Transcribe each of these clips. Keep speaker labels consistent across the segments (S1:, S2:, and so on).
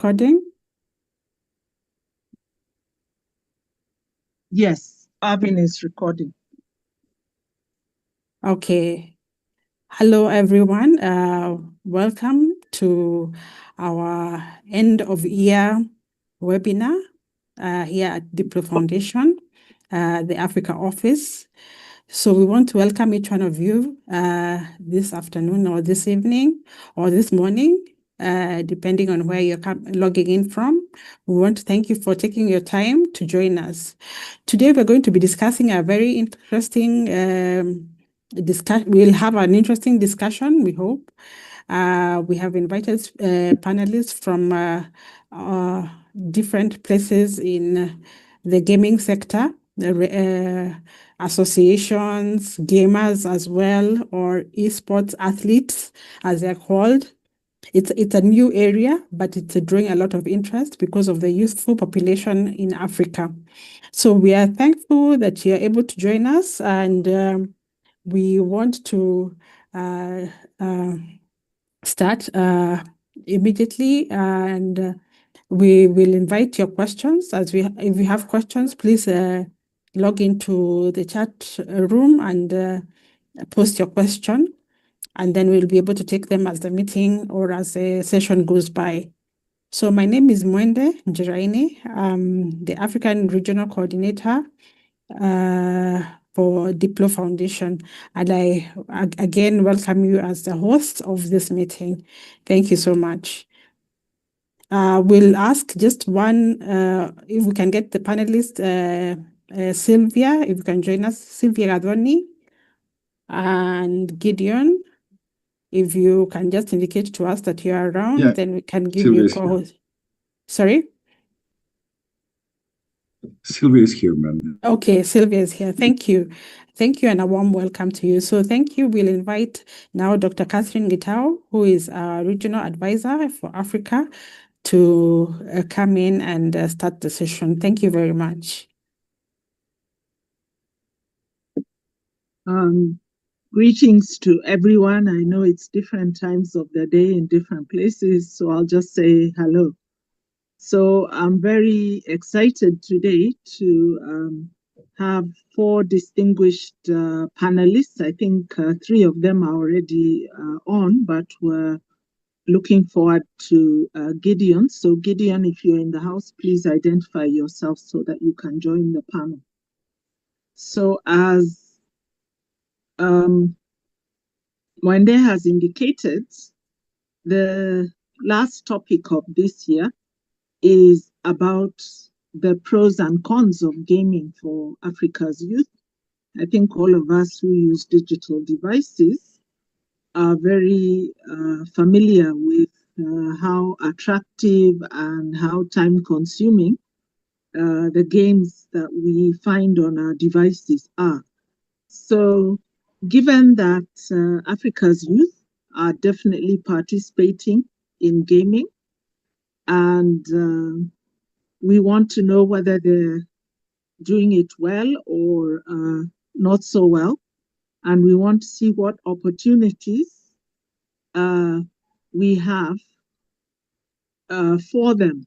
S1: recording?
S2: Yes, Arvin is recording.
S1: Okay. Hello, everyone. Welcome to our end of year webinar here at DiploFoundation, the Africa office. So we want to welcome each one of you this afternoon or this evening or this morning, depending on where you're logging in from. We want to thank you for taking your time to join us. Today, we're going to be discussing a very interesting we'll have an interesting discussion, we hope. We have invited panelists from different places in the gaming sector, associations, gamers as well, or esports athletes, as they're called. It's a new area, but it's drawing a lot of interest because of the youthful population in Africa. So we are thankful that you're able to join us, and we want to start immediately, and we will invite your questions. If you have questions, please log into the chat room and post your question, and then we'll be able to take them as the meeting or as the session goes by. So my name is Mwende Njiraine. I'm the African Regional Coordinator for DiploFoundation. And I again welcome you as the host of this meeting. Thank you so much. We'll ask just one, if we can get the panelist, Sylvia, if you can join us, Sylvia Gadoni and Gideon. If you can just indicate to us that you are around, then we can give you a call. Sorry?
S3: Sylvia is here, ma'am.
S1: Okay, Sylvia is here. Thank you. Thank you, and a warm welcome to you. So thank you. We'll invite now Dr. Catherine Gitao, who is our regional advisor for Africa, to come in and start the session. Thank you very much.
S2: Greetings to everyone. I know it's different times of the day in different places, so I'll just say hello. So I'm very excited today to have 4 distinguished panelists. I think 3 of them are already on, but we're looking forward to Gideon. So Gideon, if you're in the house, please identify yourself so that you can join the panel. So as Mwende has indicated, the last topic of this year is about the pros and cons of gaming for Africa's youth. I think all of us who use digital devices are very familiar with how attractive and how time-consuming the games that we find on our devices are. So given that Africa's youth are definitely participating in gaming, and we want to know whether they're doing it well or not so well, and we want to see what opportunities we have for them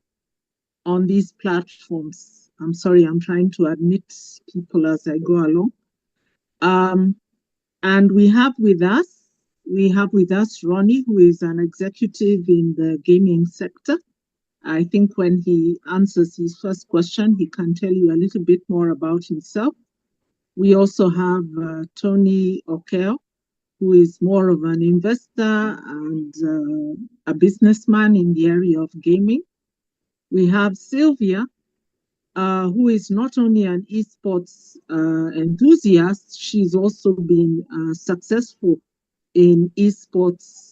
S2: on these platforms. I'm sorry, I'm trying to admit people as I go along. And we have with us Ronnie, who is an executive in the gaming sector. I think when he answers his first question, he can tell you a little bit more about himself. We also have Tony Okeo, who is more of an investor and a businessman in the area of gaming. We have Sylvia, who is not only an esports enthusiast, she's also been successful in esports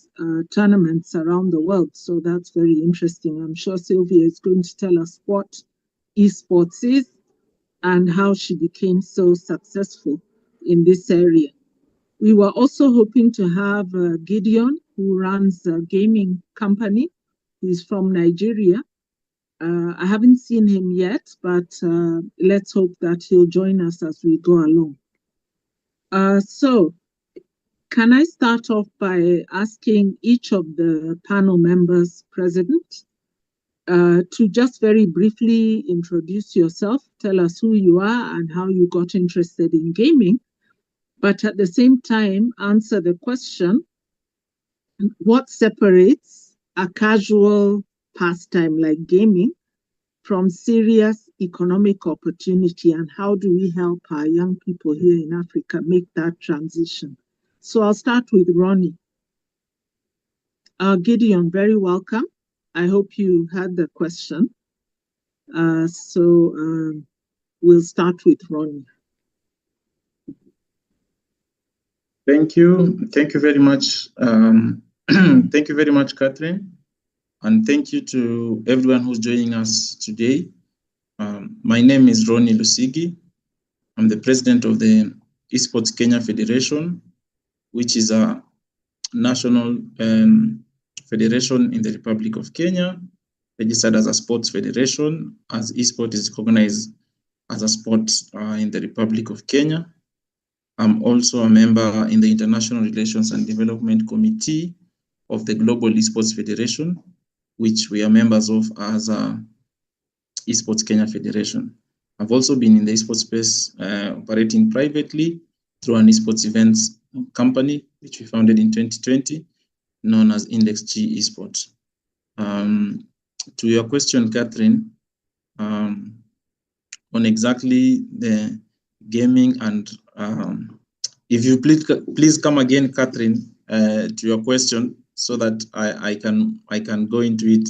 S2: tournaments around the world. So that's very interesting. I'm sure Sylvia is going to tell us what esports is and how she became so successful in this area. We were also hoping to have Gideon, who runs a gaming company. He's from Nigeria. I haven't seen him yet, but let's hope that he'll join us as we go along. So can I start off by asking each of the panel members present to just very briefly introduce yourself, tell us who you are and how you got interested in gaming, but at the same time, answer the question, what separates a casual pastime like gaming from serious economic opportunity, and how do we help our young people here in Africa make that transition? So I'll start with Ronnie. Gideon, very welcome. I hope you had the question. We'll start with Ronnie.
S4: Thank you. Thank you very much. Thank you very much, Catherine. And thank you to everyone who's joining us today. My name is Ronnie Lusigi. I'm the president of the Esports Kenya Federation, which is a national federation in the Republic of Kenya, registered as a sports federation, as esports is recognized as a sport in the Republic of Kenya. I'm also a member in the International Relations and Development Committee of the Global Esports Federation, which we are members of as a Esports Kenya Federation. I've also been in the esports space operating privately through an esports events company, which we founded in 2020, known as Index G Esports. To your question, Catherine, on exactly the gaming and if you please come again, Catherine, to your question so that I can go into it.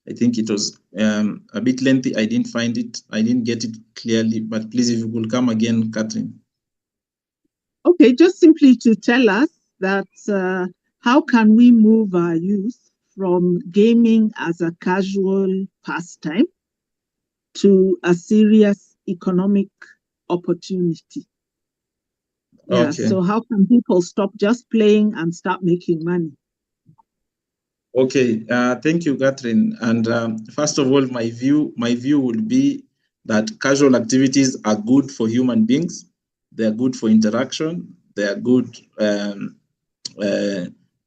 S4: I think it was a bit lengthy. I didn't get it clearly, but please, if you could come again, Catherine.
S2: Okay, just simply to tell us that how can we move our youth from gaming as a casual pastime to a serious economic opportunity? Yeah, okay. So how can people stop just playing and start making money?
S4: Okay, thank you, Catherine. And first of all, my view would be that casual activities are good for human beings. They are good for interaction. They are good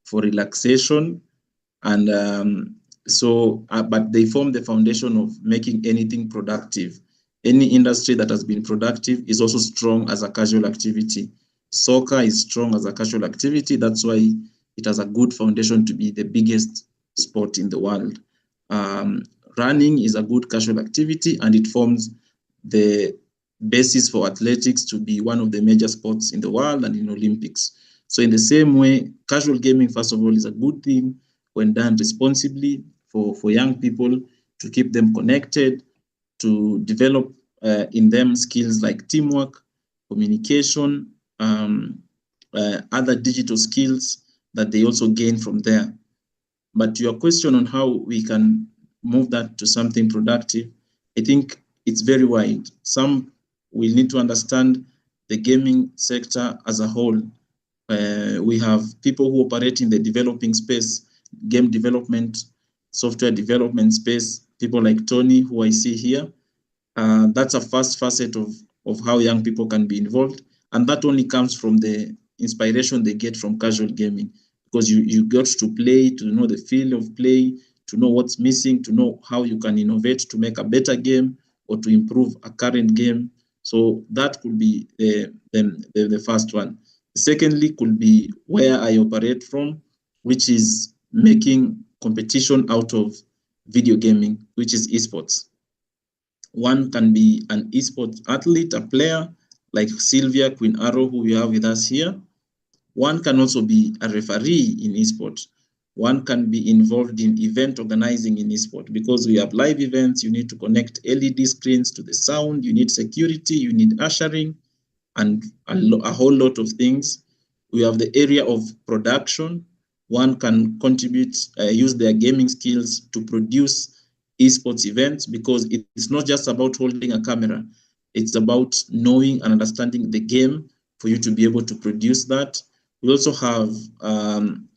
S4: for relaxation. And but they form the foundation of making anything productive. Any industry that has been productive is also strong as a casual activity. Soccer is strong as a casual activity. That's why it has a good foundation to be the biggest sport in the world. Running is a good casual activity, and it forms the basis for athletics to be one of the major sports in the world and in Olympics. So in the same way, casual gaming, first of all, is a good thing when done responsibly for young people, to keep them connected, to develop in them skills like teamwork, communication, other digital skills that they also gain from there. But to your question on how we can move that to something productive, I think it's very wide. Some will need to understand the gaming sector as a whole. We have people who operate in the developing space, game development, software development space, people like Tony, who I see here. That's a first facet of how young people can be involved. And that only comes from the inspiration they get from casual gaming, because you got to play, to know the feel of play, to know what's missing, to know how you can innovate to make a better game or to improve a current game. So that could be the first one. Secondly, could be where I operate from, which is making competition out of video gaming, which is esports. One can be an esports athlete, a player like Sylvia Queen Arrow, who we have with us here. One can also be a referee in esports. One can be involved in event organizing in esports, because we have live events. You need to connect LED screens to the sound. You need security. You need ushering, and a whole lot of things. We have the area of production. One can contribute, use their gaming skills to produce esports events, because it's not just about holding a camera. It's about knowing and understanding the game for you to be able to produce that. We also have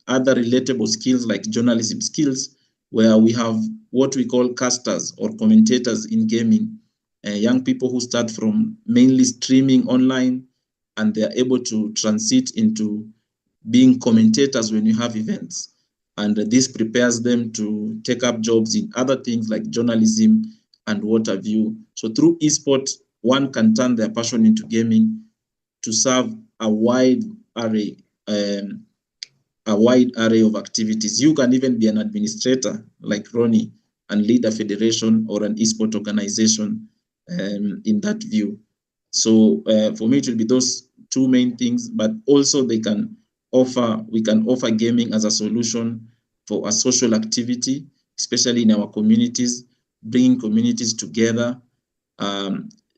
S4: other relatable skills like journalism skills, where we have what we call casters or commentators in gaming. Young people who start from mainly streaming online, and they are able to transit into being commentators when you have events. and this prepares them to take up jobs in other things like journalism and what have you. So through esports, one can turn their passion into gaming to serve a wide array of activities. You can even be an administrator like Ronnie and lead a federation or an esport organization in that view. So for me, it will be those two main things, but also we can offer gaming as a solution for a social activity, especially in our communities, bringing communities together.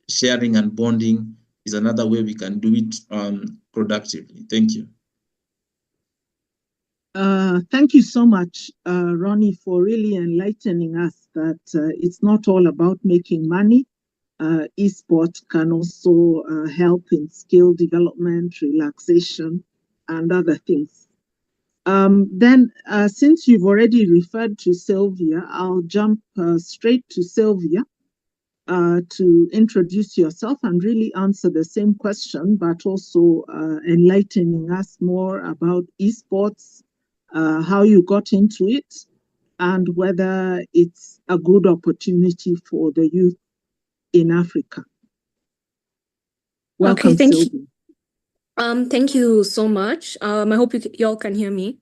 S4: Sharing and bonding is another way we can do it productively. Thank you.
S2: Thank you so much, Ronnie, for really enlightening us that it's not all about making money. Esport can also help in skill development, relaxation, and other things. Then, since you've already referred to Sylvia, I'll jump straight to Sylvia to introduce yourself and really answer the same question, but also enlightening us more about esports, how you got into it, and whether it's a good opportunity for the youth in Africa. Welcome,
S5: Okay,
S2: Sylvia.
S5: Thank you so much. I hope you all can hear me.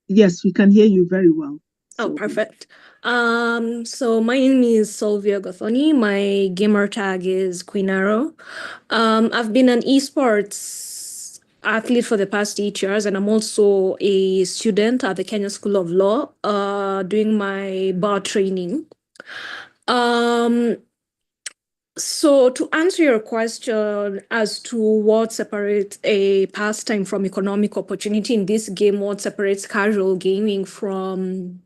S2: Yes, we can hear you very well.
S5: Oh,
S2: Sylvia.
S5: perfect. So my name is Sylvia Gothoni. My gamer tag is Queen Arrow. I've been an esports athlete for the past 8 years, and I'm also a student at the Kenya School of Law, doing my bar training. So to answer your question as to what separates a pastime from economic opportunity in this game, what separates casual gaming from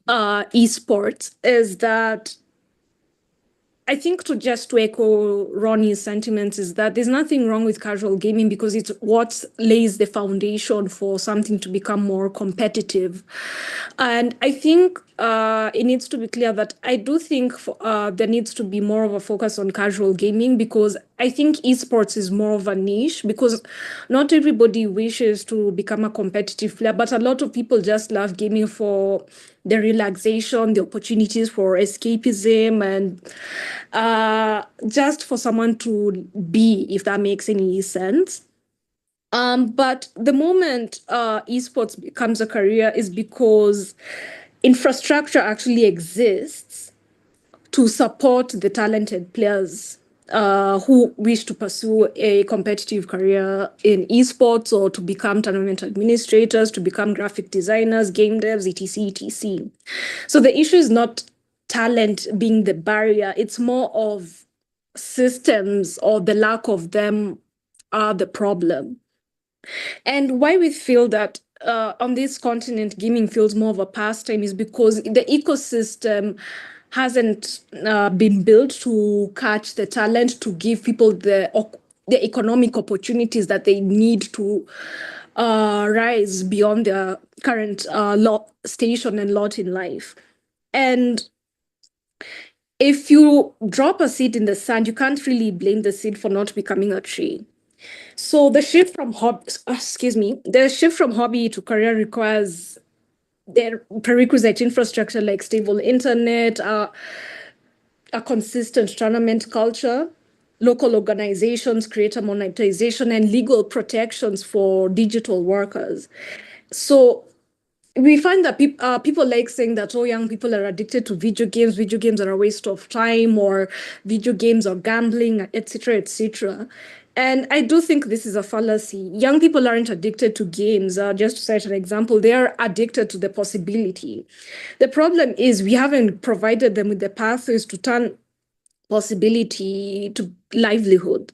S5: esports is that I think to echo Ronnie's sentiments is that there's nothing wrong with casual gaming because it's what lays the foundation for something to become more competitive. And I think it needs to be clear that I do think there needs to be more of a focus on casual gaming because I think esports is more of a niche because not everybody wishes to become a competitive player, but a lot of people just love gaming for the relaxation, the opportunities for escapism, and just for someone to be, if that makes any sense. But the moment esports becomes a career is because infrastructure actually exists to support the talented players who wish to pursue a competitive career in esports or to become tournament administrators, to become graphic designers, game devs, etc., etc. So the issue is not talent being the barrier, it's more of systems or the lack of them are the problem. And why we feel that on this continent, gaming feels more of a pastime is because the ecosystem hasn't been built to catch the talent, to give people the economic opportunities that they need to rise beyond their current station and lot in life. And if you drop a seed in the sand, you can't really blame the seed for not becoming a tree. So the shift from hobby to career requires the prerequisite infrastructure like stable internet, a consistent tournament culture, local organizations, creator monetization, and legal protections for digital workers. So we find that people like saying that, oh, young people are addicted to video games are a waste of time, or video games are gambling, etc., etc. And I do think this is a fallacy. Young people aren't addicted to games. Just to cite an example, they are addicted to the possibility. The problem is we haven't provided them with the pathways to turn possibility to livelihood.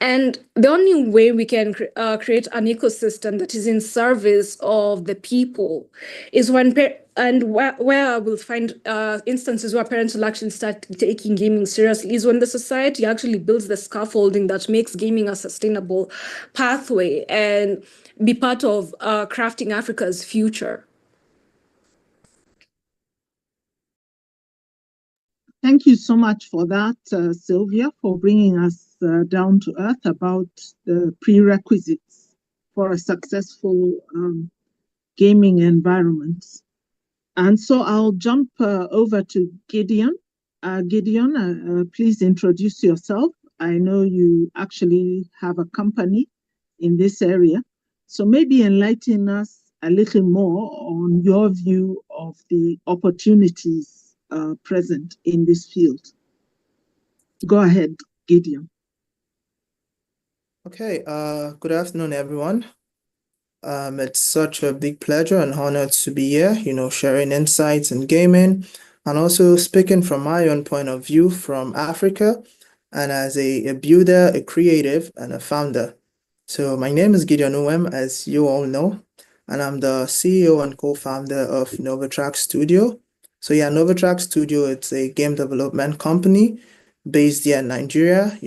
S5: And the only way we can create an ecosystem that is in service of the people is when where we'll find instances where parents will actually start taking gaming seriously is when the society actually builds the scaffolding that makes gaming a sustainable pathway and be part of crafting Africa's future.
S2: Thank you so much for that, Sylvia, for bringing us down to earth about the prerequisites for a successful gaming environments. And so I'll jump over to Gideon. Gideon, please introduce yourself. I know you actually have a company in this area. So maybe enlighten us a little more on your view of the opportunities present in this field. Go ahead, Gideon.
S6: Okay, good afternoon, everyone. It's such a big pleasure and honor to be here, sharing insights in gaming and also speaking from my own point of view from Africa and as a builder, a creative, and a founder. So my name is Gideon Uwem, as you all know, and I'm the CEO and co-founder of Novatrack Studio. So yeah, Novatrack Studio, it's a game development company based here in Nigeria,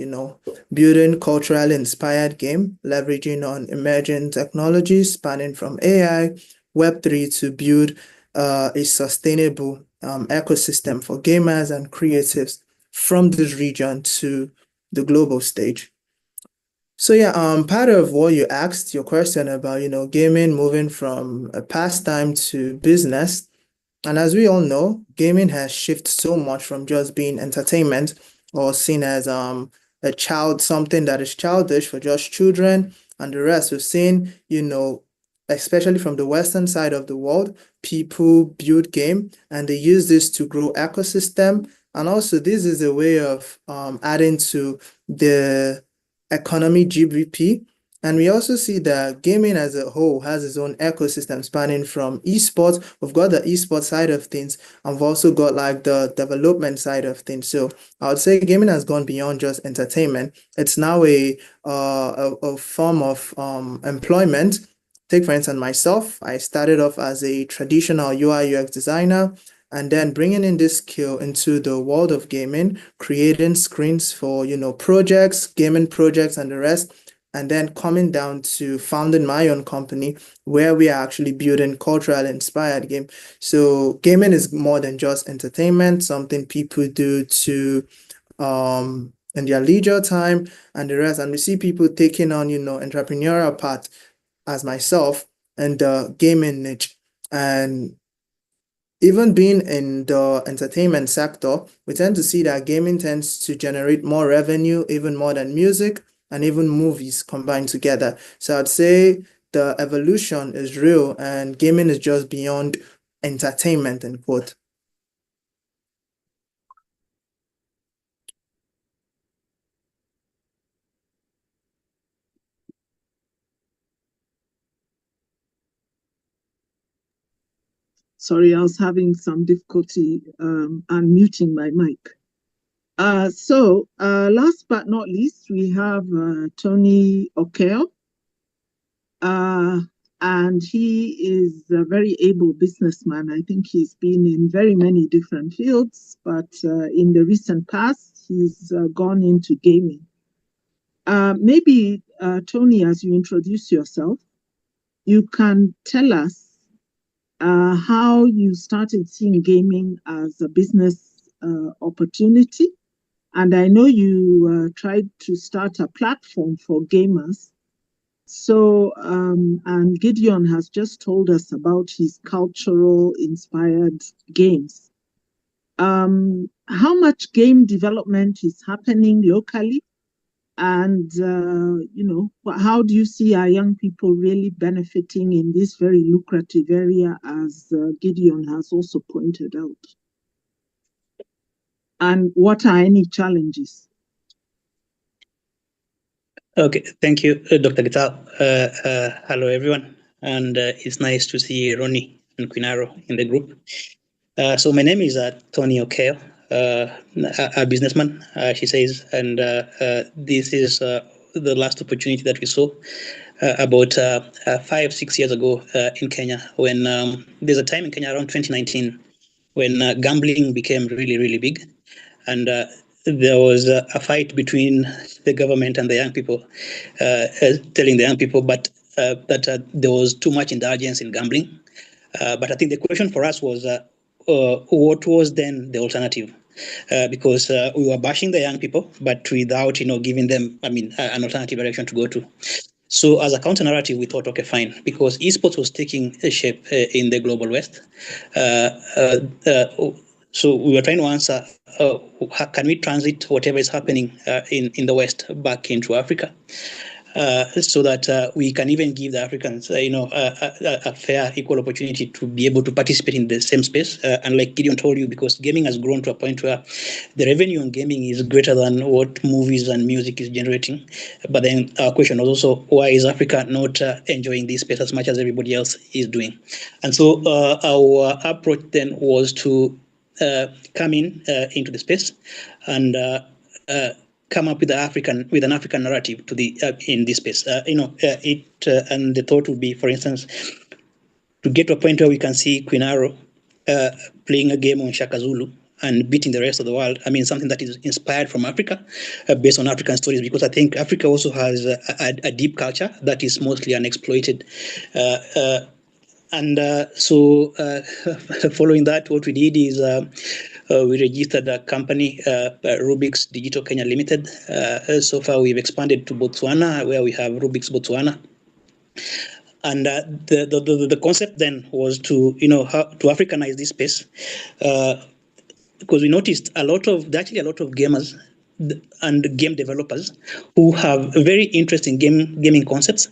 S6: building culturally inspired game, leveraging on emerging technologies spanning from AI, Web3 to build a sustainable ecosystem for gamers and creatives from this region to the global stage. So yeah, part of what you asked, your question about, gaming moving from a pastime to business. And as we all know, gaming has shifted so much from just being entertainment or seen as something that is childish for just children and the rest. We've seen, especially from the Western side of the world, people build game and they use this to grow ecosystem. And also this is a way of adding to the economy GDP. And we also see that gaming as a whole has its own ecosystem spanning from esports. We've got the esports side of things, and we've also got like the development side of things. So I would say gaming has gone beyond just entertainment. It's now a form of employment. Take for instance myself. I started off as a traditional UI UX designer, and then bringing in this skill into the world of gaming, creating screens for projects, gaming projects, and the rest. And then coming down to founding my own company where we are actually building culturally inspired game. So gaming is more than just entertainment, something people do to in their leisure time and the rest. And we see people taking on, entrepreneurial path as myself and the gaming niche. And even being in the entertainment sector, we tend to see that gaming tends to generate more revenue, even more than music and even movies combined together. So I'd say the evolution is real and gaming is just beyond entertainment, end quote.
S2: Sorry, I was having some difficulty unmuting my mic. So last but not least, we have Tony Okeo. And he is a very able businessman. I think he's been in very many different fields, but in the recent past, he's gone into gaming. Maybe, Tony, as you introduce yourself, you can tell us how you started seeing gaming as a business opportunity. And I know you tried to start a platform for gamers. So, and Gideon has just told us about his cultural inspired games. How much game development is happening locally? And, how do you see our young people really benefiting in this very lucrative area, as Gideon has also pointed out? And what are any challenges?
S7: Okay, thank you, Dr. Gital. Hello, everyone. And it's nice to see Ronnie and Quinaro in the group. So my name is Tony Okeo, a businessman, she says, and this is the last opportunity that we saw about 5-6 years ago in Kenya, when there's a time in Kenya around 2019 when gambling became really, really big. And there was a fight between the government and the young people, telling the young people that there was too much indulgence in gambling. But I think the question for us was, what was then the alternative? Because we were bashing the young people, but without, giving them, an alternative direction to go to. So as a counter narrative, we thought, okay, fine, because esports was taking a shape in the global West. So we were trying to answer, how can we transit whatever is happening in the West back into Africa? So that we can even give the Africans, a fair, equal opportunity to be able to participate in the same space. And like Gideon told you, because gaming has grown to a point where the revenue on gaming is greater than what movies and music is generating. But then our question was also, why is Africa not enjoying this space as much as everybody else is doing? And so our approach then was to come into the space and come up with an African narrative to the in this space. And the thought would be, for instance, to get to a point where we can see Queen Arrow playing a game on Shaka Zulu and beating the rest of the world. I mean, something that is inspired from Africa, based on African stories, because I think Africa also has a deep culture that is mostly unexploited. So following that, what we did is we registered a company, Rubik's Digital Kenya Limited. So far, we've expanded to Botswana, where we have Rubik's Botswana. And the concept then was to Africanize this space, because we noticed there are actually a lot of gamers and game developers who have very interesting gaming concepts.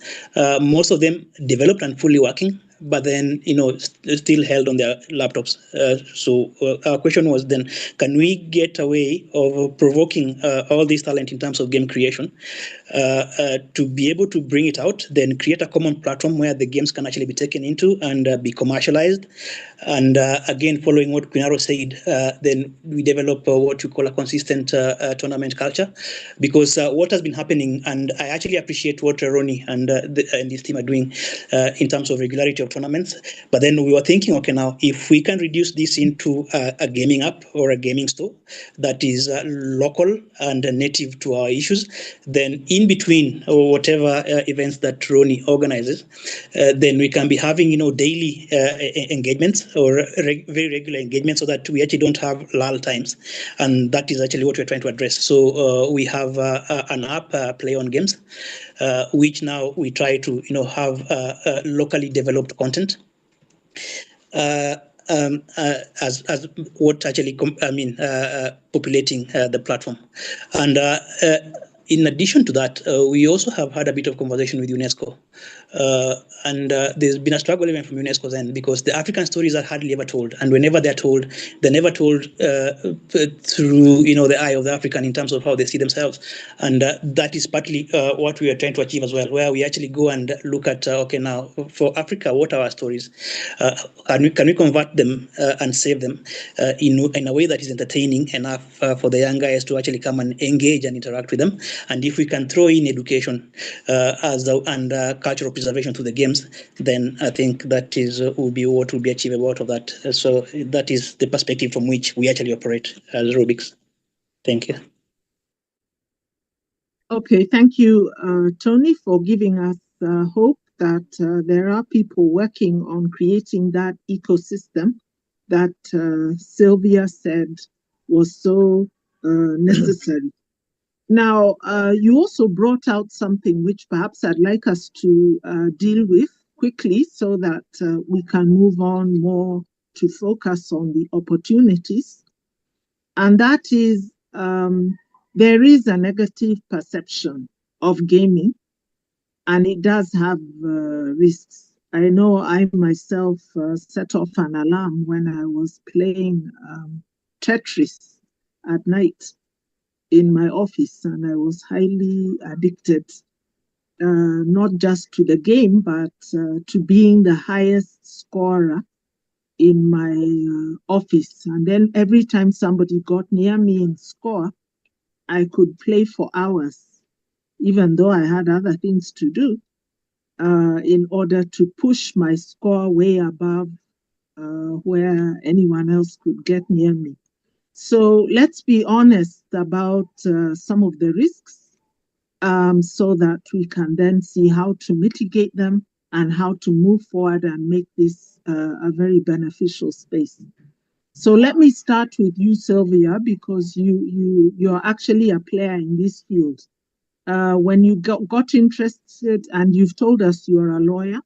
S7: Most of them developed and fully working, but then still held on their laptops. So our question was then, can we get a way of provoking all this talent in terms of game creation to be able to bring it out, then create a common platform where the games can actually be taken into and be commercialized. And again, following what Queen Arrow said, then we develop what we call a consistent tournament culture, because what has been happening, and I actually appreciate what Ronnie and his team are doing in terms of regularity of tournaments. But then we were thinking, okay, now if we can reduce this into a gaming app or a gaming store that is local and native to our issues, then in between or whatever events that Ronnie organizes, then we can be having daily engagements or very regular engagements, so that we actually don't have lull times, and that is actually what we're trying to address. So we have an app, Play on Games, which now we try to have locally developed content as what actually populating the platform. And in addition to that, we also have had a bit of conversation with UNESCO. And there's been a struggle even from UNESCO's end, because the African stories are hardly ever told. And whenever they're told, they're never told through the eye of the African in terms of how they see themselves. And that is partly what we are trying to achieve as well, where we actually go and look at, okay, now for Africa, what are our stories? Can we convert them and save them in a way that is entertaining enough for the young guys to actually come and engage and interact with them? And if we can throw in education and cultural preservation to the games, then I think that will be what will be achievable out of that. So that is the perspective from which we actually operate as Rubik's. Thank you.
S2: Okay, thank you, Tony, for giving us hope that there are people working on creating that ecosystem that Sylvia said was so necessary. Now, you also brought out something which perhaps I'd like us to deal with quickly, so that we can move on more to focus on the opportunities. And that is, there is a negative perception of gaming, and it does have risks. I know I myself set off an alarm when I was playing Tetris at night in my office, and I was highly addicted, not just to the game, but to being the highest scorer in my office. And then every time somebody got near me and score, I could play for hours, even though I had other things to do, in order to push my score way above where anyone else could get near me. So let's be honest about some of the risks, so that we can then see how to mitigate them and how to move forward and make this a very beneficial space. So let me start with you, Sylvia, because you're actually a player in this field. when you got interested, and you've told us you're a lawyer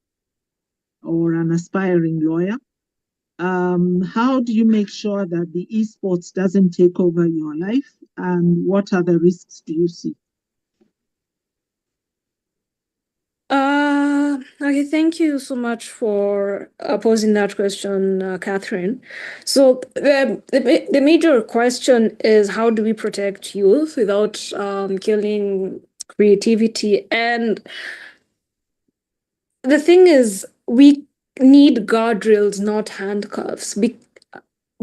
S2: or an aspiring lawyer, how do you make sure that the esports doesn't take over your life, and what other risks do you see?
S5: Okay, thank you so much for posing that question, Catherine. So the major question is, how do we protect youth without killing creativity? And the thing is, we need guardrails, not handcuffs.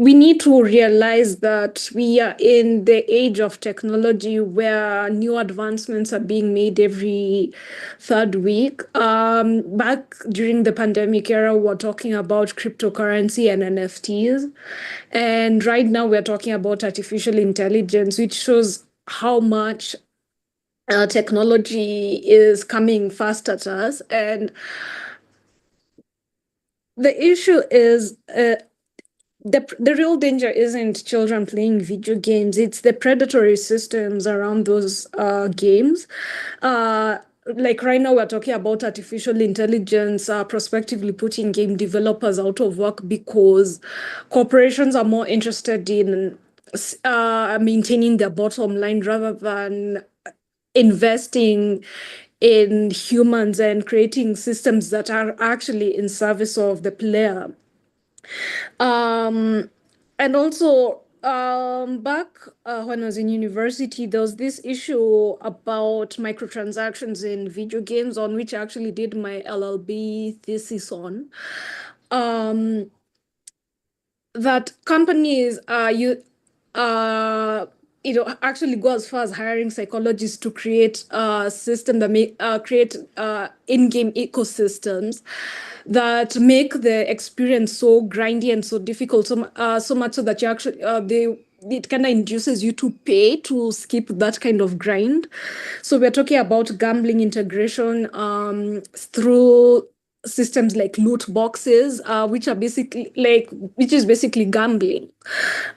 S5: We need to realize that we are in the age of technology where new advancements are being made every third week. Back during the pandemic era, we're talking about cryptocurrency and NFTs. And right now we're talking about artificial intelligence, which shows how much technology is coming fast at us. And the issue is the real danger isn't children playing video games, it's the predatory systems around those games. Like right now, we're talking about artificial intelligence prospectively putting game developers out of work because corporations are more interested in maintaining their bottom line rather than investing in humans and creating systems that are actually in service of the player. And also, back when I was in university, there was this issue about microtransactions in video games, on which I actually did my LLB thesis on. That companies actually go as far as hiring psychologists to create a system that may create in-game ecosystems that make the experience so grindy and so difficult, so much so that you actually it kind of induces you to pay to skip that kind of grind. So we're talking about gambling integration through systems like loot boxes, which is basically gambling.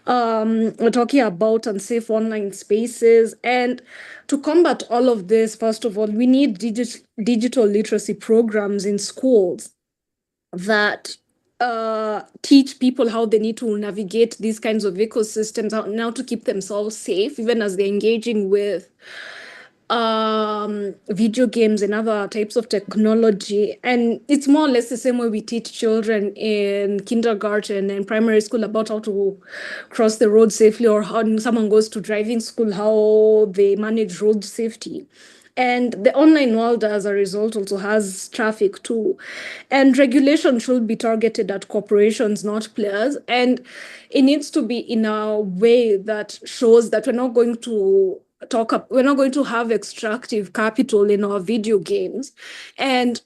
S5: We're talking about unsafe online spaces. And to combat all of this, first of all, we need digital literacy programs in schools that teach people how they need to navigate these kinds of ecosystems, how to keep themselves safe, even as they're engaging with video games and other types of technology. And it's more or less the same way we teach children in kindergarten and primary school about how to cross the road safely, or how someone goes to driving school, how they manage road safety. And the online world, as a result, also has traffic too. And regulation should be targeted at corporations, not players. And it needs to be in a way that shows that we're not going to have extractive capital in our video games. And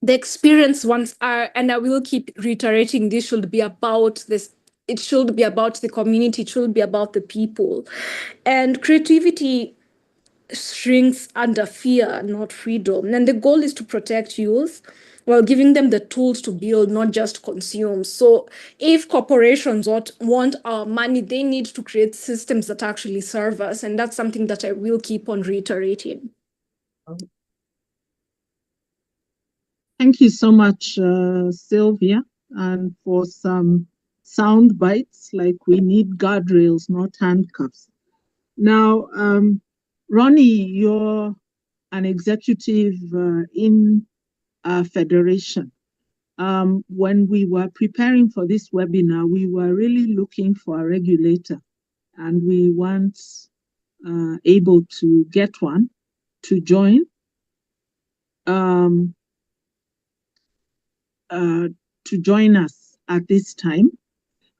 S5: the experience and I will keep reiterating, this should be about this. It should be about the community. It should be about the people. And creativity shrinks under fear, not freedom. And the goal is to protect youth while giving them the tools to build, not just consume. So if corporations want our money, they need to create systems that actually serve us. And that's something that I will keep on reiterating.
S2: Thank you so much, Sylvia, and for some sound bites, like we need guardrails, not handcuffs. Now, Ronnie, you're an executive in a federation. When we were preparing for this webinar, we were really looking for a regulator, and we weren't able to get one to join. To join us at this time.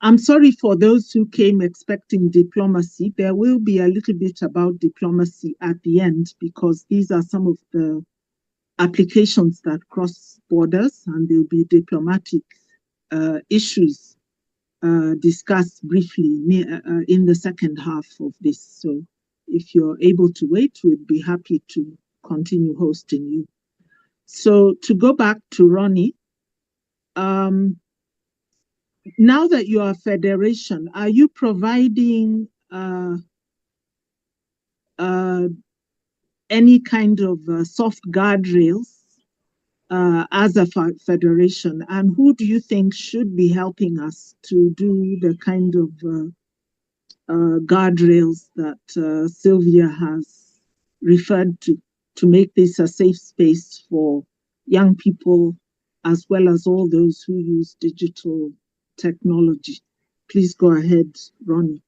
S2: I'm sorry for those who came expecting diplomacy. There will be a little bit about diplomacy at the end, because these are some of the applications that cross borders, and there'll be diplomatic issues discussed briefly in the second half of this. So if you're able to wait, we'd be happy to continue hosting you. So to go back to Ronnie, now that you are a federation, are you providing any kind of soft guardrails as a federation? And who do you think should be helping us to do the kind of guardrails that Sylvia has referred to make this a safe space for young people, as well as all those who use digital technology? Please go ahead, Ronnie.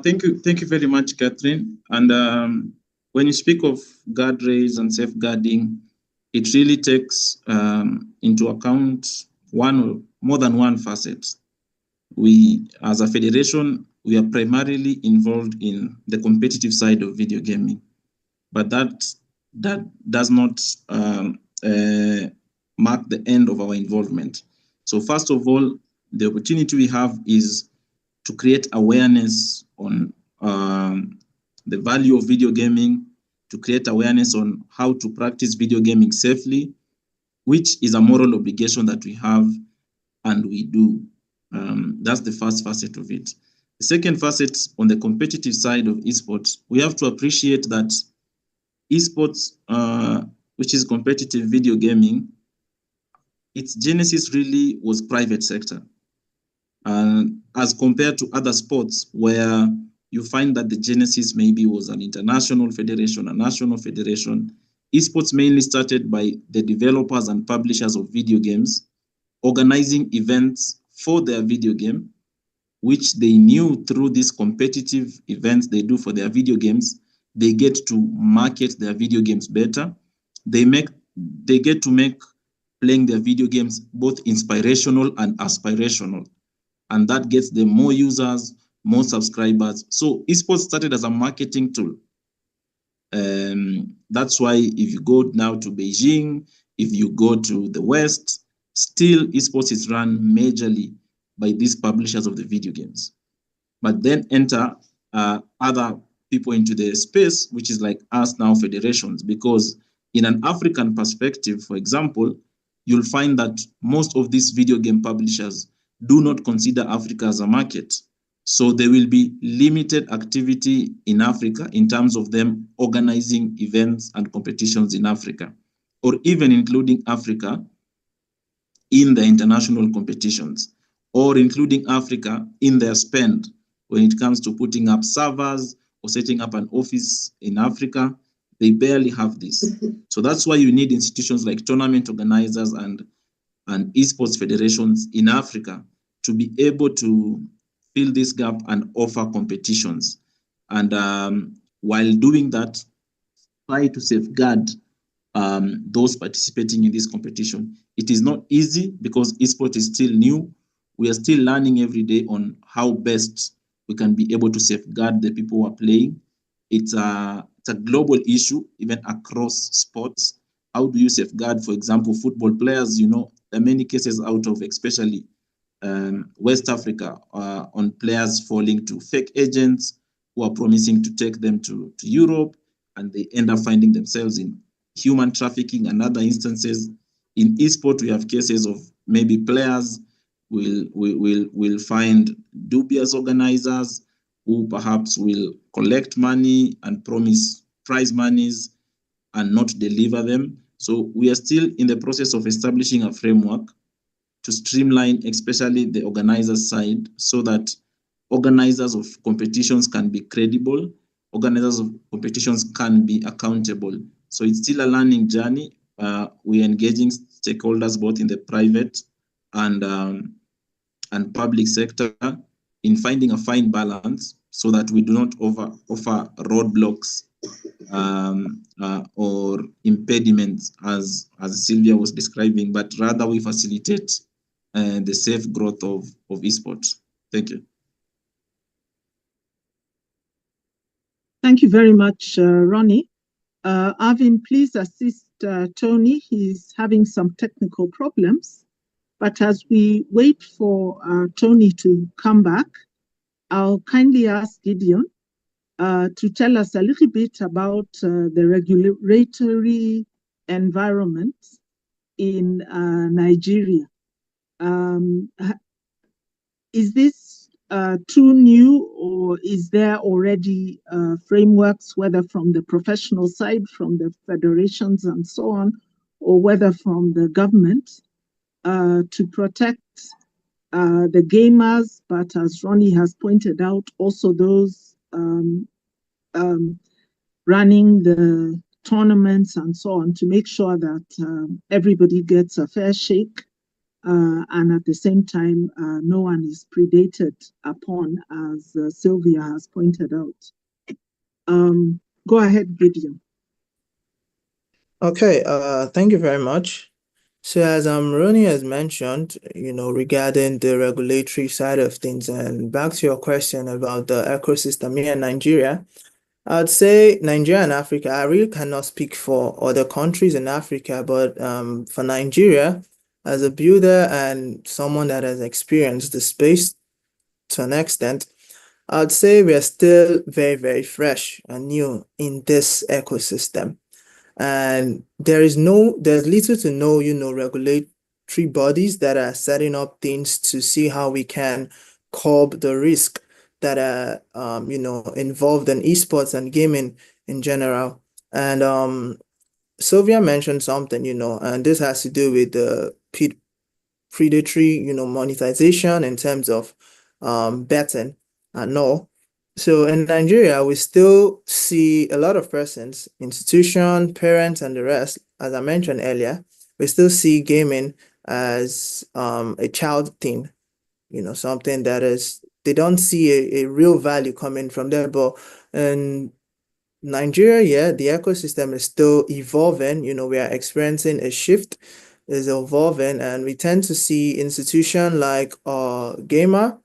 S4: Thank you very much, Catherine. And when you speak of guardrails and safeguarding, it really takes into account one or more than one facet. We, as a federation, we are primarily involved in the competitive side of video gaming, but that does not mark the end of our involvement. So first of all, the opportunity we have is to create awareness on the value of video gaming, to create awareness on how to practice video gaming safely, which is a moral obligation that we have and we do. That's the first facet of it. The second facet, on the competitive side of esports, we have to appreciate that esports, which is competitive video gaming, its genesis really was private sector. As compared to other sports where you find that the genesis maybe was an international federation, a national federation, esports mainly started by the developers and publishers of video games, organizing events for their video game, which they knew through these competitive events they do for their video games, they get to market their video games better. They get to make playing their video games both inspirational and aspirational. And that gets them more users, more subscribers. So esports started as a marketing tool. That's why if you go now to Beijing, if you go to the West, still esports is run majorly by these publishers of the video games. But then enter other people into the space, which is like us now, federations, because in an African perspective, for example, you'll find that most of these video game publishers do not consider Africa as a market. So there will be limited activity in Africa in terms of them organizing events and competitions in Africa, or even including Africa in the international competitions, or including Africa in their spend when it comes to putting up servers or setting up an office in Africa. They barely have this. So that's why you need institutions like tournament organizers and esports federations in Africa to be able to fill this gap and offer competitions. And while doing that, try to safeguard those participating in this competition. It is not easy because esports is still new. We are still learning every day on how best we can be able to safeguard the people who are playing. It's a global issue, even across sports. How do you safeguard, for example, football players? You know, there are many cases out of especially West Africa on players falling to fake agents who are promising to take them to Europe, and they end up finding themselves in human trafficking and other instances. In esports, we have cases of maybe players will find dubious organizers who perhaps will collect money and promise prize monies and not deliver them. So we are still in the process of establishing a framework to streamline, especially the organizers' side, so that organizers of competitions can be credible, organizers of competitions can be accountable. So it's still a learning journey. We're engaging stakeholders both in the private and public sector in finding a fine balance so that we do not offer roadblocks or impediments as Sylvia was describing, but rather we facilitate the safe growth of esports. Thank you.
S2: Thank you very much, Ronnie. Arvin, please assist Tony. He's having some technical problems. But as we wait for Tony to come back, I'll kindly ask Gideon to tell us a little bit about the regulatory environment in Nigeria. Is this too new, or is there already frameworks, whether from the professional side, from the federations and so on, or whether from the government, to protect the gamers, but as Ronnie has pointed out, also those running the tournaments and so on, to make sure that everybody gets a fair shake, and at the same time, no one is predated upon, as Sylvia has pointed out. Go ahead, Gideon.
S6: Okay, thank you very much. So as Ronnie has mentioned, regarding the regulatory side of things, and back to your question about the ecosystem here in Nigeria, I'd say Nigeria and Africa, I really cannot speak for other countries in Africa, but for Nigeria, as a builder and someone that has experienced the space to an extent, I'd say we are still very, very fresh and new in this ecosystem. And there's little to no, regulatory bodies that are setting up things to see how we can curb the risk that are, involved in esports and gaming in general. And Sylvia mentioned something, and this has to do with the predatory, monetization in terms of betting and all. So in Nigeria, we still see a lot of persons, institution, parents, and the rest, as I mentioned earlier, we still see gaming as a child thing, something that is, they don't see a real value coming from there. But in Nigeria, yeah, the ecosystem is still evolving. We are experiencing a shift, is evolving, and we tend to see institution like Gamer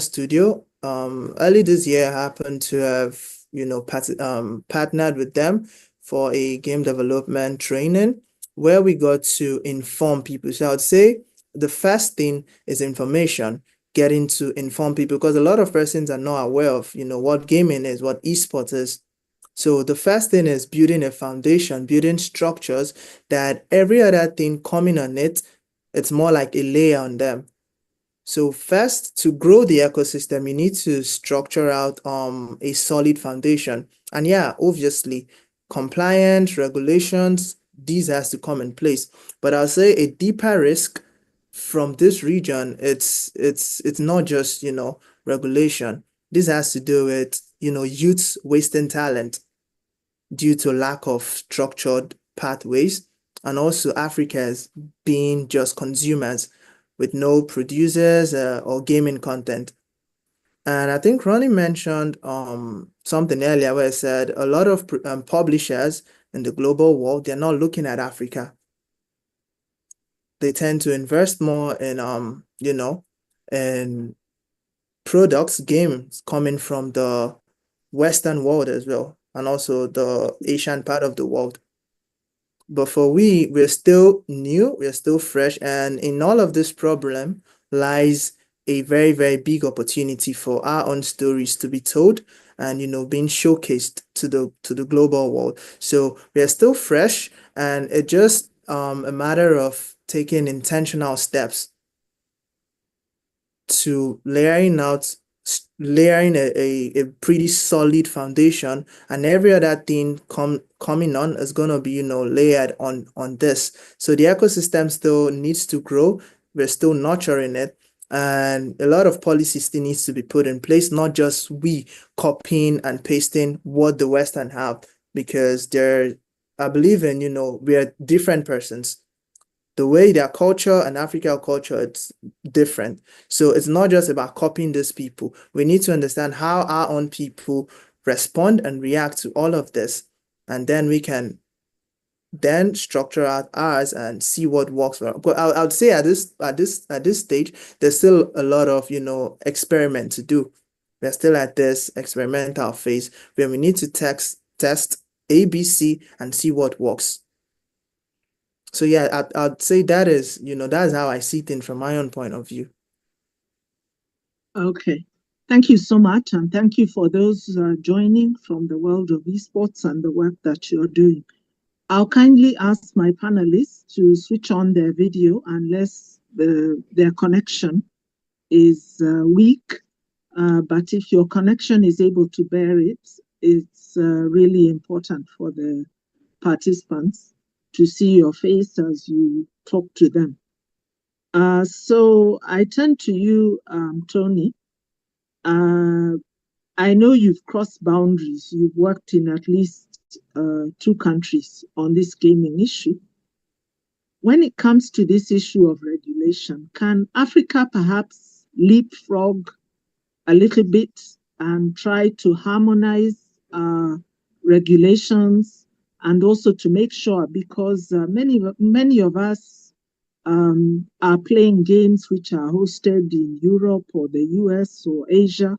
S6: Studio. Early this year, I happened to have partnered with them for a game development training where we got to inform people. So I'd say the first thing is information, getting to inform people, because a lot of persons are not aware of what gaming is, what esports is. So the first thing is building a foundation, building structures that every other thing coming on it, it's more like a layer on them. So first, to grow the ecosystem, you need to structure out a solid foundation. And yeah, obviously, compliance, regulations, these has to come in place. But I'll say a deeper risk from this region, it's not just, regulation. This has to do with, youths wasting talent due to lack of structured pathways, and also Africans being just consumers with no producers or gaming content. And I think Ronnie mentioned something earlier where I said a lot of publishers in the global world, they're not looking at Africa. They tend to invest more in in products, games coming from the Western world as well, and also the Asian part of the world. But for we're still new, we're still fresh, and in all of this problem lies a very, very big opportunity for our own stories to be told and being showcased to the global world. So we are still fresh, and it's just a matter of taking intentional steps to layering a pretty solid foundation, and every other thing coming on is going to be layered on this. So the ecosystem still needs to grow. We're still nurturing it, and a lot of policy still needs to be put in place, not just we copying and pasting what the Western have, because I believe in we are different persons. The way their culture and African culture, it's different. So it's not just about copying these people. We need to understand how our own people respond and react to all of this. And then we can then structure out ours and see what works well. But I would say at this stage, there's still a lot of experiment to do. We're still at this experimental phase where we need to test ABC and see what works. So yeah, I'd say that is, that's how I see things from my own point of view.
S2: Okay. Thank you so much. And thank you for those joining from the world of esports and the work that you're doing. I'll kindly ask my panelists to switch on their video unless their connection is weak. but if your connection is able to bear it, it's really important for the participants to see your face as you talk to them. So I turn to you, Tony. I know you've crossed boundaries. You've worked in at least 2 countries on this gaming issue. When it comes to this issue of regulation, can Africa perhaps leapfrog a little bit and try to harmonize regulations, and also to make sure, because many of us are playing games which are hosted in Europe or the US or Asia,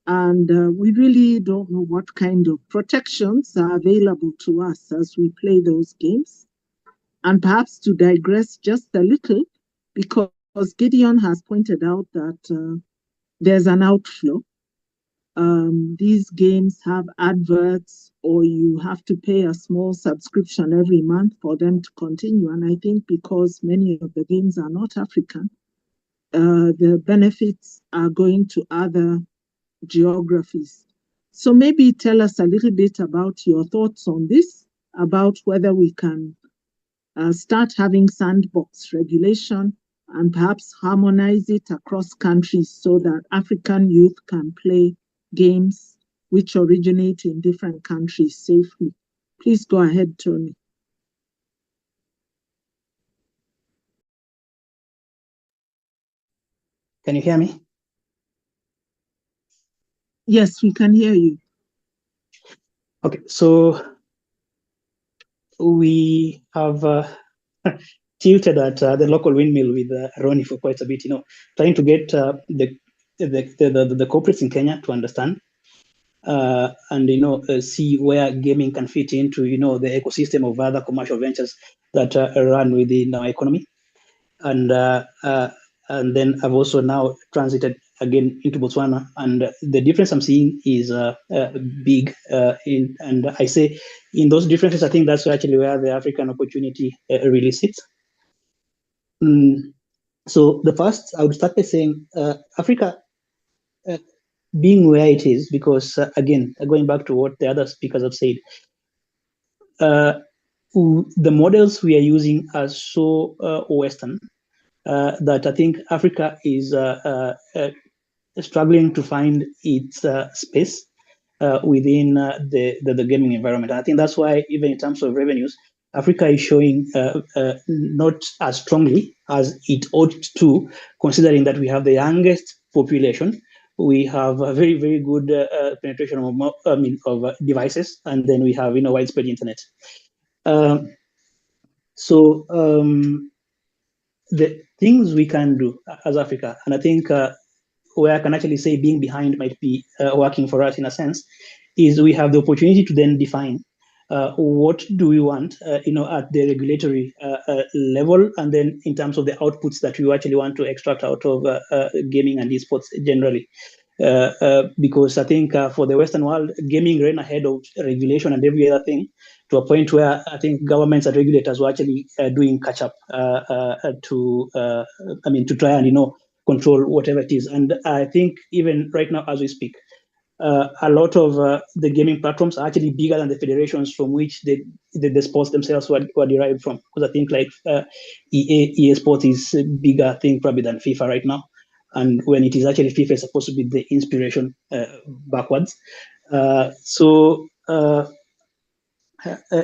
S2: and we really don't know what kind of protections are available to us as we play those games. And perhaps to digress just a little, because Gideon has pointed out that there's an outflow. These games have adverts, or you have to pay a small subscription every month for them to continue. And I think because many of the games are not African, the benefits are going to other geographies. So maybe tell us a little bit about your thoughts on this, about whether we can start having sandbox regulation and perhaps harmonize it across countries so that African youth can play games which originate in different countries safely. Please go ahead, Tony.
S7: Can you hear me?
S2: Yes, we can hear you.
S7: Okay, so we have tilted at the local windmill with Ronnie for quite a bit, trying to get the corporates in Kenya to understand and see where gaming can fit into the ecosystem of other commercial ventures that run within our economy. And then I've also now transited again into Botswana, and the difference I'm seeing is big. And I say in those differences, I think that's actually where the African opportunity really sits. So the first, I would start by saying Africa being where it is, because again, going back to what the other speakers have said, the models we are using are so Western that I think Africa is struggling to find its space within the gaming environment. I think that's why, even in terms of revenues, Africa is showing not as strongly as it ought to, considering that we have the youngest population. We have a very, very good penetration of devices, and then we have widespread internet. So the things we can do as Africa, and I think where I can actually say being behind might be working for us in a sense, is we have the opportunity to then define what do we want, at the regulatory level, and then in terms of the outputs that we actually want to extract out of gaming and esports generally. Because I think for the Western world, gaming ran ahead of regulation and every other thing, to a point where I think governments and regulators were actually doing catch up to try and control whatever it is. And I think even right now, as we speak, a lot of the gaming platforms are actually bigger than the federations from which the sports themselves were derived from. Because I think like EA Sports is a bigger thing probably than FIFA right now. And when it is actually FIFA is supposed to be the inspiration backwards. So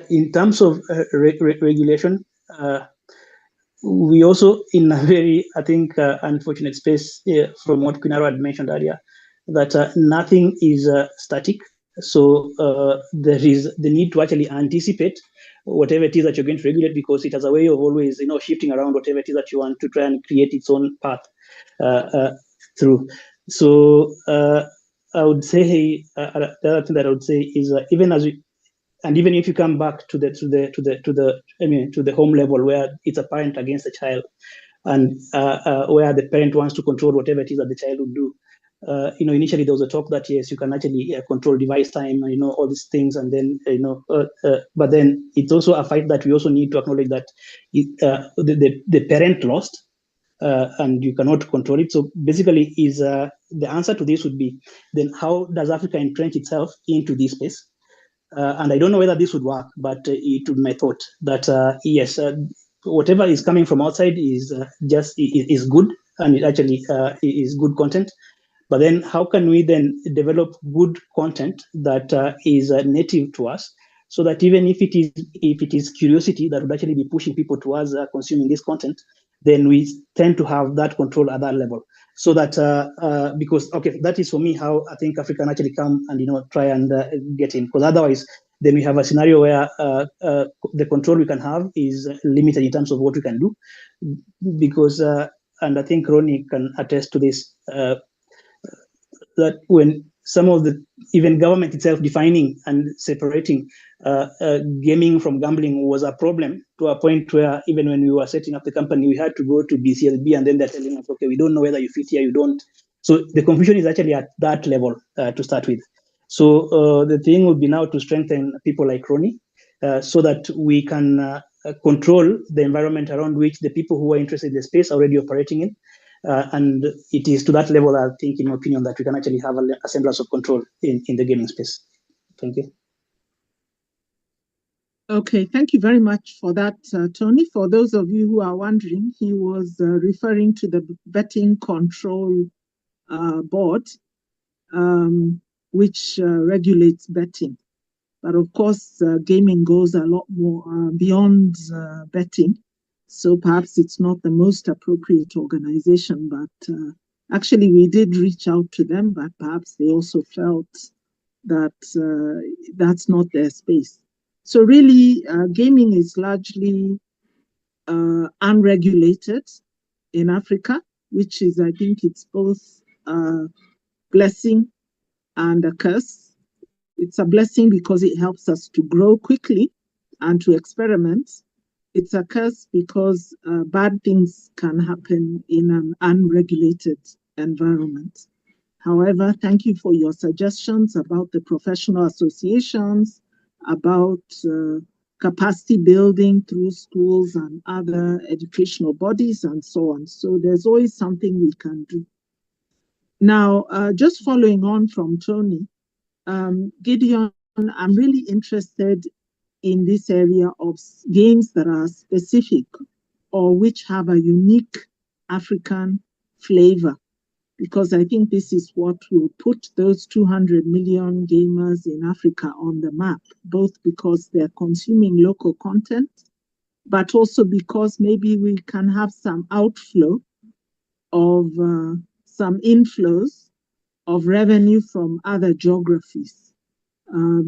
S7: in terms of regulation, we also in a very, I think, unfortunate space from what Quinaro had mentioned earlier, that nothing is static. So there is the need to actually anticipate whatever it is that you're going to regulate, because it has a way of always, shifting around whatever it is that you want to try and create its own path through. So I would say the other thing that I would say is even if you come back to the home level where it's a parent against a child, and where the parent wants to control whatever it is that the child would do. Initially there was a talk that yes, you can actually control device time, all these things, and then but then it's also a fight that we also need to acknowledge that the parent lost and you cannot control it. So basically, the answer to this would be, then how does Africa entrench itself into this space? And I don't know whether this would work, but it would be my thought that yes, whatever is coming from outside is is good, and it actually is good content. But then how can we then develop good content that is native to us, so that even if it is curiosity that would actually be pushing people towards consuming this content, then we tend to have that control at that level. So that because that is for me how I think Africa can actually come and try and get in. Because otherwise, then we have a scenario where the control we can have is limited in terms of what we can do. Because and I think Ronnie can attest to this. That when some of the even government itself defining and separating gaming from gambling was a problem, to a point where even when we were setting up the company, we had to go to BCLB, and then they're telling us, okay, we don't know whether you fit here, you don't. So the confusion is actually at that level to start with. So the thing would be now to strengthen people like Ronnie, so that we can control the environment around which the people who are interested in the space are already operating in. And it is to that level, I think, in my opinion, that we can actually have a semblance of control in the gaming space. Thank you.
S2: Okay, thank you very much for that, Tony. For those of you who are wondering, he was referring to the Betting Control Board, which regulates betting. But of course, gaming goes a lot more beyond betting. So perhaps it's not the most appropriate organization, but actually we did reach out to them, but perhaps they also felt that that's not their space. So really, gaming is largely unregulated in Africa, which is, I think it's both a blessing and a curse. It's a blessing because it helps us to grow quickly and to experiment. It's a curse because bad things can happen in an unregulated environment. However, thank you for your suggestions about the professional associations, about capacity building through schools and other educational bodies and so on. So there's always something we can do. Now, just following on from Tony, Gideon, I'm really interested in this area of games that are specific or which have a unique African flavor, because I think this is what will put those 200 million gamers in Africa on the map, both because they're consuming local content, but also because maybe we can have some outflow of some inflows of revenue from other geographies,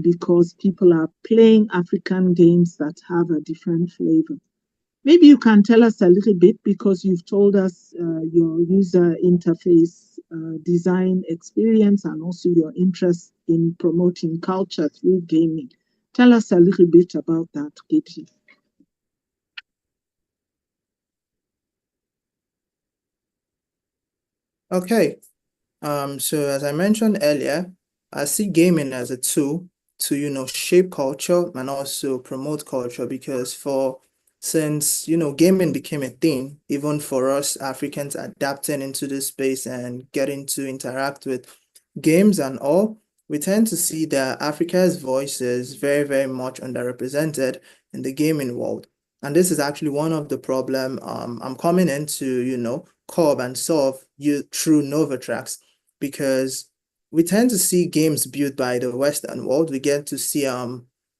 S2: because people are playing African games that have a different flavor. Maybe you can tell us a little bit, because you've told us your user interface design experience and also your interest in promoting culture through gaming. Tell us a little bit about that, Gideon.
S6: Okay. So as I mentioned earlier, I see gaming as a tool to, shape culture and also promote culture, because since gaming became a thing, even for us Africans adapting into this space and getting to interact with games and all, we tend to see that Africa's voice is very, very much underrepresented in the gaming world. And this is actually one of the problem I'm coming in to, curb and solve through Novatrax, because we tend to see games built by the Western world. We get to see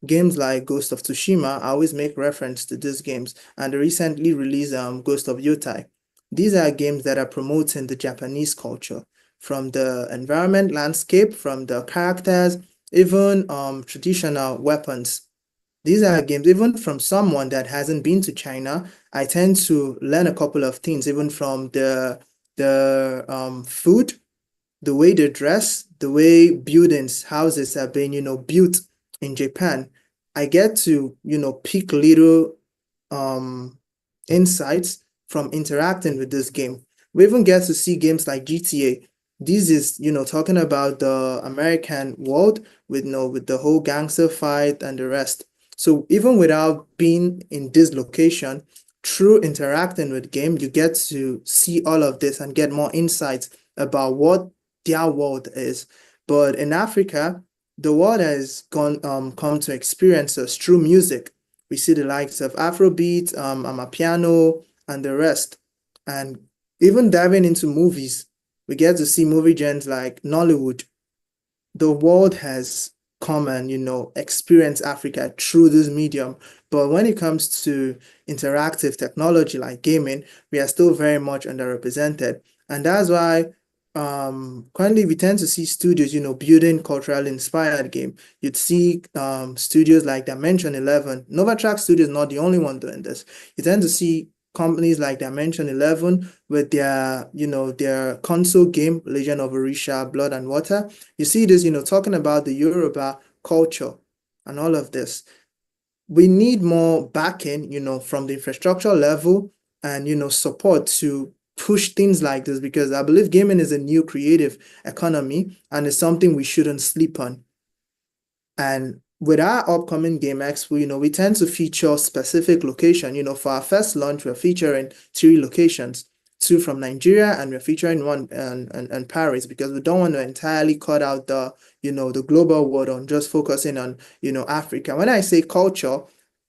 S6: games like Ghost of Tsushima. I always make reference to these games, and the recently released Ghost of Yotai. These are games that are promoting the Japanese culture, from the environment, landscape, from the characters, even traditional weapons. These are games, even from someone that hasn't been to China, I tend to learn a couple of things, even from the food, the way they dress, the way buildings, houses are being, built in Japan. I get to, pick little insights from interacting with this game. We even get to see games like GTA. This is, talking about the American world with the whole gangster fight and the rest. So even without being in this location, through interacting with game, you get to see all of this and get more insights about what their world is. But in Africa, the world has come to experience us through music. We see the likes of Afrobeat, Amapiano, and the rest. And even diving into movies, we get to see movie genres like Nollywood. The world has come and, experience Africa through this medium. But when it comes to interactive technology like gaming, we are still very much underrepresented. And that's why currently we tend to see studios, building culturally inspired game. You'd see studios like Dimension 11. Novatrack Studio is not the only one doing this. You tend to see companies like Dimension 11 with their, their console game, Legend of Orisha, Blood and Water. You see this, talking about the Yoruba culture and all of this. We need more backing, from the infrastructure level and, support to push things like this, because I believe gaming is a new creative economy and it's something we shouldn't sleep on. And with our upcoming Game Expo, we tend to feature specific location. For our first launch, we're featuring 3 locations, 2 from Nigeria, and we're featuring 1 in Paris, because we don't want to entirely cut out the, the global world on just focusing on, Africa. When I say culture,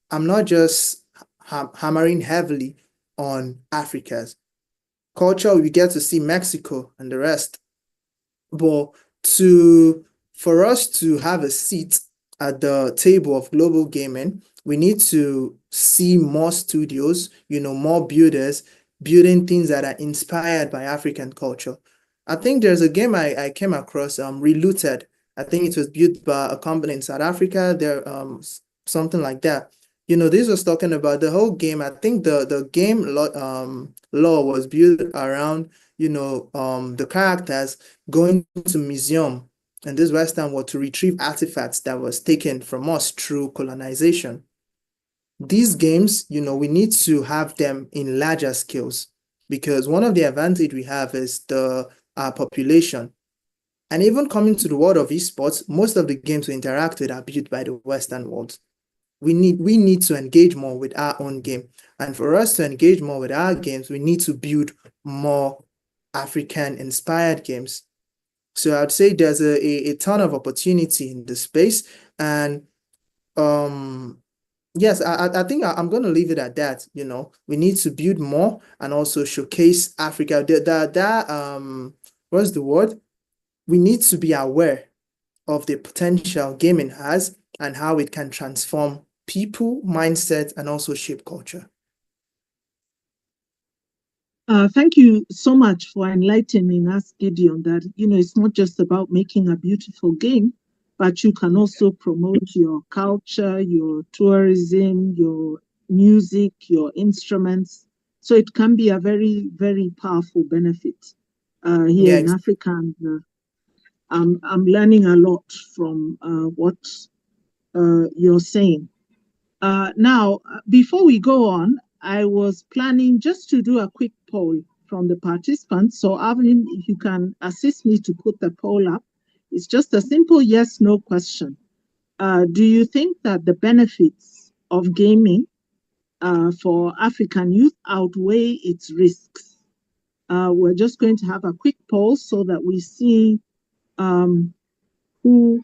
S6: I'm not just hammering heavily on Africa's culture. We get to see Mexico and the rest. But for us to have a seat at the table of global gaming, we need to see more studios, more builders building things that are inspired by African culture. I think there's a game I came across, Relooted. I think it was built by a company in South Africa. There, something like that. This was talking about the whole game. I think the game law was built around, the characters going to museum in this Western world to retrieve artifacts that was taken from us through colonization. These games, we need to have them in larger scales, because one of the advantage we have is our population. And even coming to the world of esports, most of the games we interact with are built by the Western world. We need to engage more with our own game. And for us to engage more with our games, we need to build more African-inspired games. So I'd say there's a ton of opportunity in the space. And yes, I think I'm going to leave it at that. We need to build more and also showcase Africa. What's the word? We need to be aware of the potential gaming has and how it can transform people, mindset, and also shape culture.
S2: Thank you so much for enlightening us, Gideon, that, it's not just about making a beautiful game, but you can also promote your culture, your tourism, your music, your instruments. So it can be a very, very powerful benefit here in Africa. And I'm learning a lot from what you're saying. Now, before we go on, I was planning just to do a quick poll from the participants. So, Avin, if you can assist me to put the poll up, it's just a simple yes/no question. Do you think that the benefits of gaming for African youth outweigh its risks? We're just going to have a quick poll so that we see who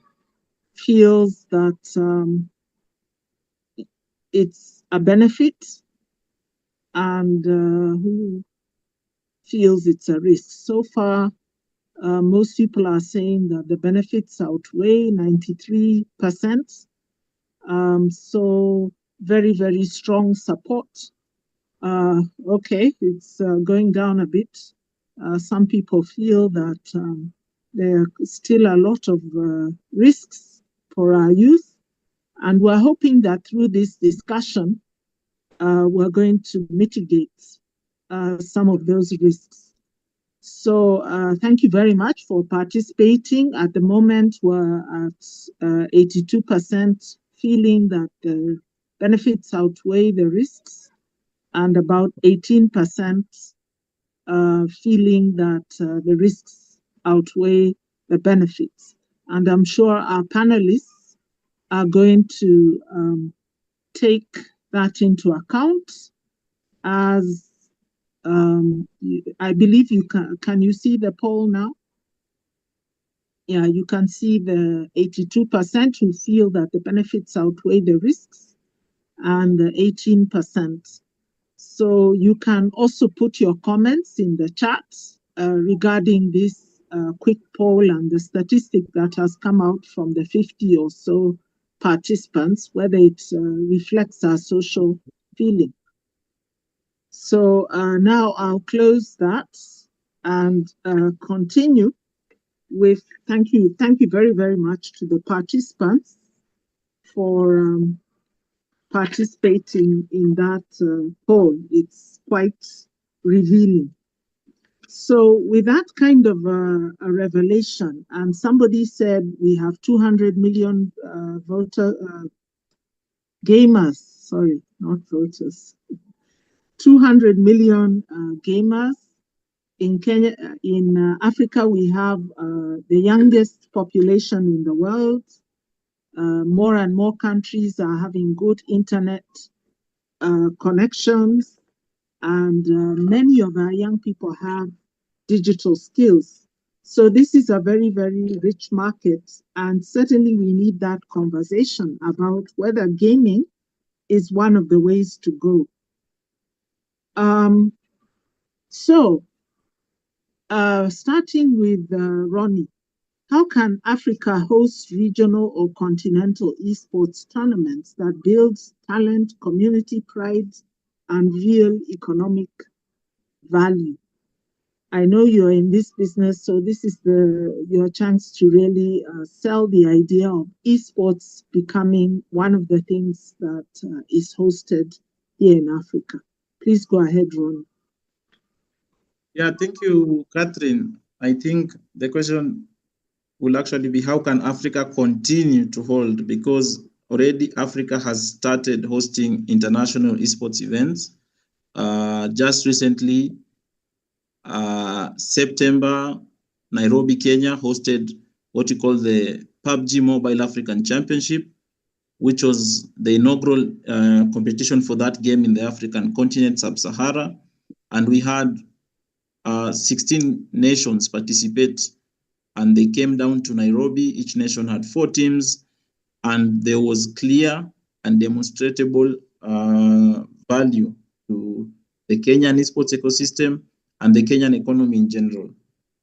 S2: feels that it's a benefit and who feels it's a risk. So far, most people are saying that the benefits outweigh 93%. So very, very strong support. Okay, it's going down a bit. Some people feel that there are still a lot of risks for our youth. And we're hoping that through this discussion, we're going to mitigate some of those risks. So thank you very much for participating. At the moment, we're at 82% feeling that the benefits outweigh the risks, and about 18% feeling that the risks outweigh the benefits. And I'm sure our panelists are going to take that into account as I believe you can you see the poll now? Yeah, you can see the 82% who feel that the benefits outweigh the risks and the 18%. So you can also put your comments in the chat regarding this quick poll and the statistic that has come out from the 50 or so participants, whether it reflects our social feeling. So now I'll close that and continue with thank you very, very much to the participants for participating in that poll. It's quite revealing. So with that kind of a revelation, and somebody said we have 200 million gamers, sorry, not voters, 200 million gamers. In Kenya, in Africa, we have the youngest population in the world. More and more countries are having good internet connections, and many of our young people have digital skills. So this is a very, very rich market, and certainly we need that conversation about whether gaming is one of the ways to go. Starting with Ronnie, how can Africa host regional or continental esports tournaments that builds talent, community pride, and real economic value? I know you're in this business, so this is your chance to really sell the idea of esports becoming one of the things that is hosted here in Africa. Please go ahead, Ron.
S4: Yeah, thank you, Catherine. I think the question will actually be how can Africa continue to hold, because already Africa has started hosting international esports events. Just recently, September, Nairobi, Kenya hosted what we call the PUBG Mobile African Championship, which was the inaugural competition for that game in the African continent, Sub-Sahara. And we had 16 nations participate, and they came down to Nairobi. Each nation had 4 teams, and there was clear and demonstrable value to the Kenyan esports ecosystem and the Kenyan economy in general.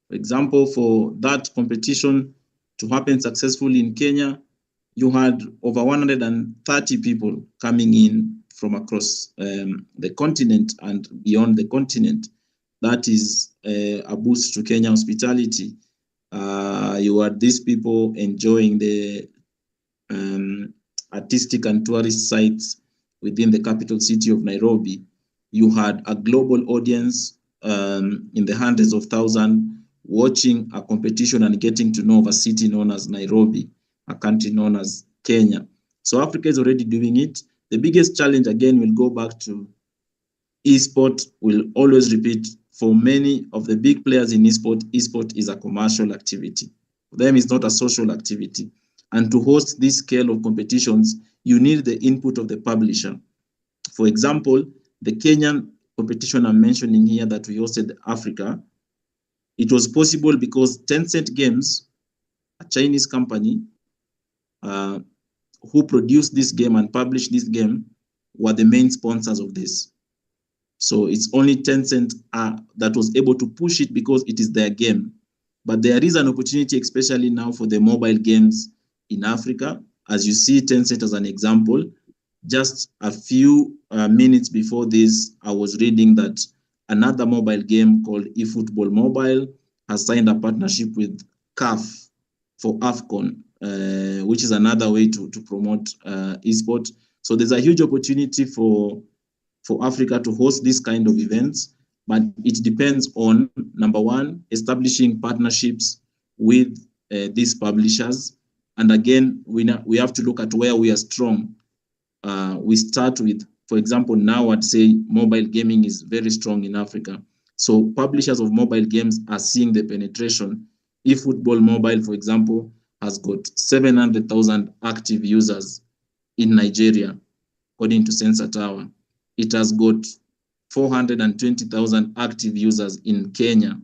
S4: For example, for that competition to happen successfully in Kenya, you had over 130 people coming in from across the continent and beyond the continent. That is a boost to Kenya hospitality. You had these people enjoying the artistic and tourist sites within the capital city of Nairobi. You had a global audience in the hundreds of thousands watching a competition and getting to know of a city known as Nairobi, a country known as Kenya. So Africa is already doing it. The biggest challenge, again, will go back to esport. Will always repeat, for many of the big players in esport is a commercial activity. For them, it's not a social activity. And to host this scale of competitions, you need the input of the publisher. For example, the Kenyan competition I'm mentioning here that we hosted Africa, it was possible because Tencent Games, a Chinese company who produced this game and published this game, were the main sponsors of this. So it's only Tencent that was able to push it because it is their game. But there is an opportunity, especially now for the mobile games in Africa. As you see Tencent as an example, just a few minutes before this, I was reading that another mobile game called eFootball Mobile has signed a partnership with CAF for AFCON, which is another way to promote esport. So there's a huge opportunity for Africa to host this kind of events, but it depends on, number one, establishing partnerships with these publishers. And again, we have to look at where we are strong. We start with, for example, now I'd say mobile gaming is very strong in Africa. So publishers of mobile games are seeing the penetration. eFootball Mobile, for example, has got 700,000 active users in Nigeria, according to Sensor Tower. It has got 420,000 active users in Kenya,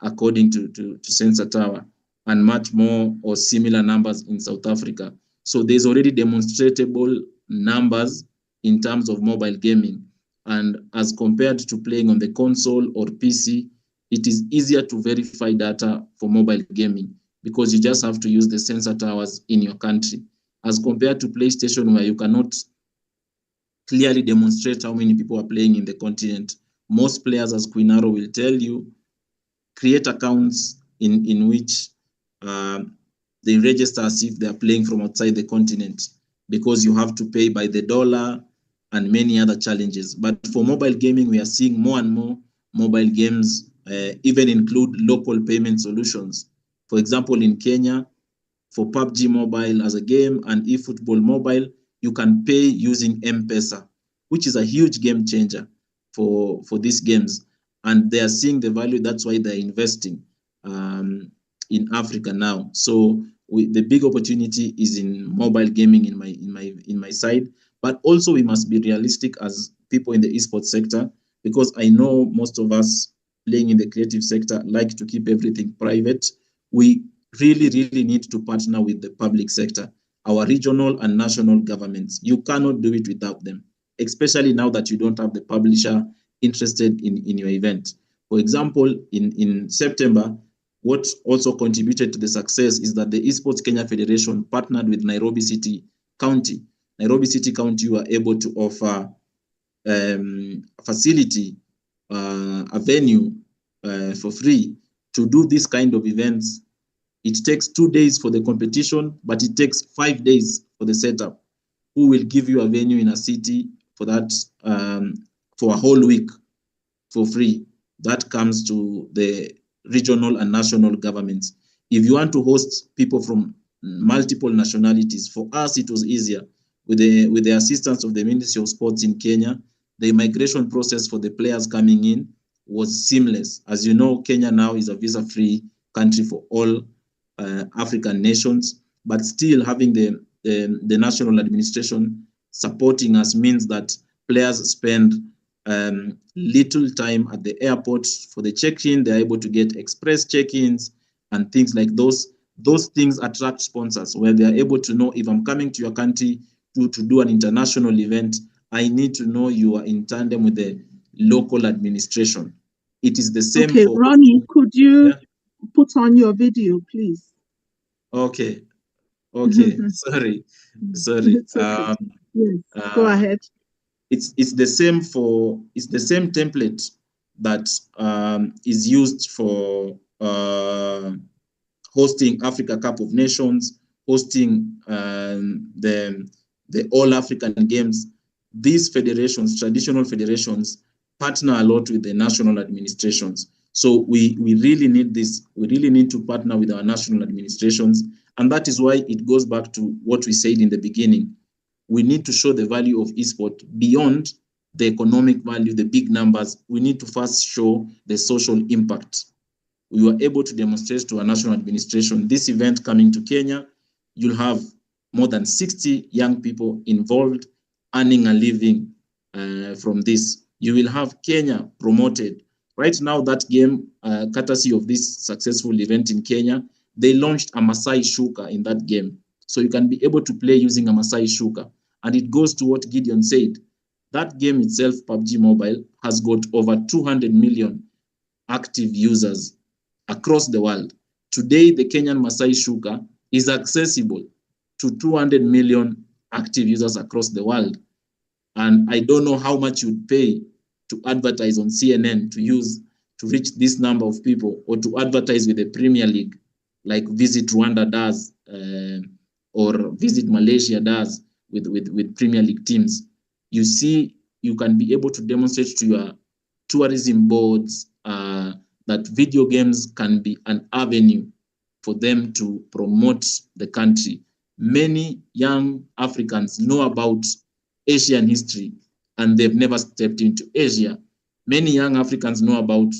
S4: according to Sensor Tower, and much more or similar numbers in South Africa. So there's already demonstrable numbers in terms of mobile gaming. And as compared to playing on the console or PC, it is easier to verify data for mobile gaming because you just have to use the sensor towers in your country, as compared to PlayStation, where you cannot clearly demonstrate how many people are playing in the continent. Most players, as Quinaro will tell you, create accounts in which they register as if they are playing from outside the continent, because you have to pay by the dollar and many other challenges. But for mobile gaming, we are seeing more and more mobile games even include local payment solutions. For example, in Kenya, for PUBG Mobile as a game and eFootball Mobile, you can pay using M-Pesa, which is a huge game changer for these games. And they are seeing the value. That's why they're investing in Africa now. So the big opportunity is in mobile gaming in my side. But also we must be realistic as people in the esports sector, because I know most of us playing in the creative sector like to keep everything private. We really need to partner with the public sector, our regional and national governments. You cannot do it without them, especially now that you don't have the publisher interested in your event. For example, in September, what also contributed to the success is that the Esports Kenya Federation partnered with Nairobi City County. Nairobi City County were able to offer a facility, a venue for free to do this kind of events. It takes 2 days for the competition, but it takes 5 days for the setup. Who will give you a venue in a city for that, for a whole week for free? That comes to the regional and national governments. If you want to host people from multiple nationalities, for us it was easier. With the assistance of the Ministry of Sports in Kenya, the migration process for the players coming in was seamless. As you know, Kenya now is a visa-free country for all African nations, but still having the national administration supporting us means that players spend little time at the airport for the check-in. They're able to get express check-ins and things like those. Those things attract sponsors, where they're able to know, if I'm coming to your country to do an international event, I need to know you are in tandem with the local administration. It is the same.
S2: Okay, Ronnie, could you put on your video, please?
S4: Okay. Sorry.
S2: It's okay. Yes, go ahead.
S4: It's the same template that is used for hosting Africa Cup of Nations, hosting the All African Games. These federations, traditional federations, partner a lot with the national administrations. So we really need this. We really need to partner with our national administrations. And that is why it goes back to what we said in the beginning. We need to show the value of esport beyond the economic value, the big numbers. We need to first show the social impact. We were able to demonstrate to our national administration, this event coming to Kenya, you'll have more than 60 young people involved earning a living from this. You will have Kenya promoted. Right now, that game, courtesy of this successful event in Kenya, they launched a Maasai Shuka in that game. So you can be able to play using a Maasai Shuka. And it goes to what Gideon said. That game itself, PUBG Mobile, has got over 200 million active users across the world. Today, the Kenyan Maasai Shuka is accessible to 200 million active users across the world. And I don't know how much you'd pay to advertise on CNN to reach this number of people, or to advertise with the Premier League, like Visit Rwanda does, or Visit Malaysia does with Premier League teams. You see, you can be able to demonstrate to your tourism boards that video games can be an avenue for them to promote the country. Many young Africans know about Asian history, and they've never stepped into Asia. Many young Africans know about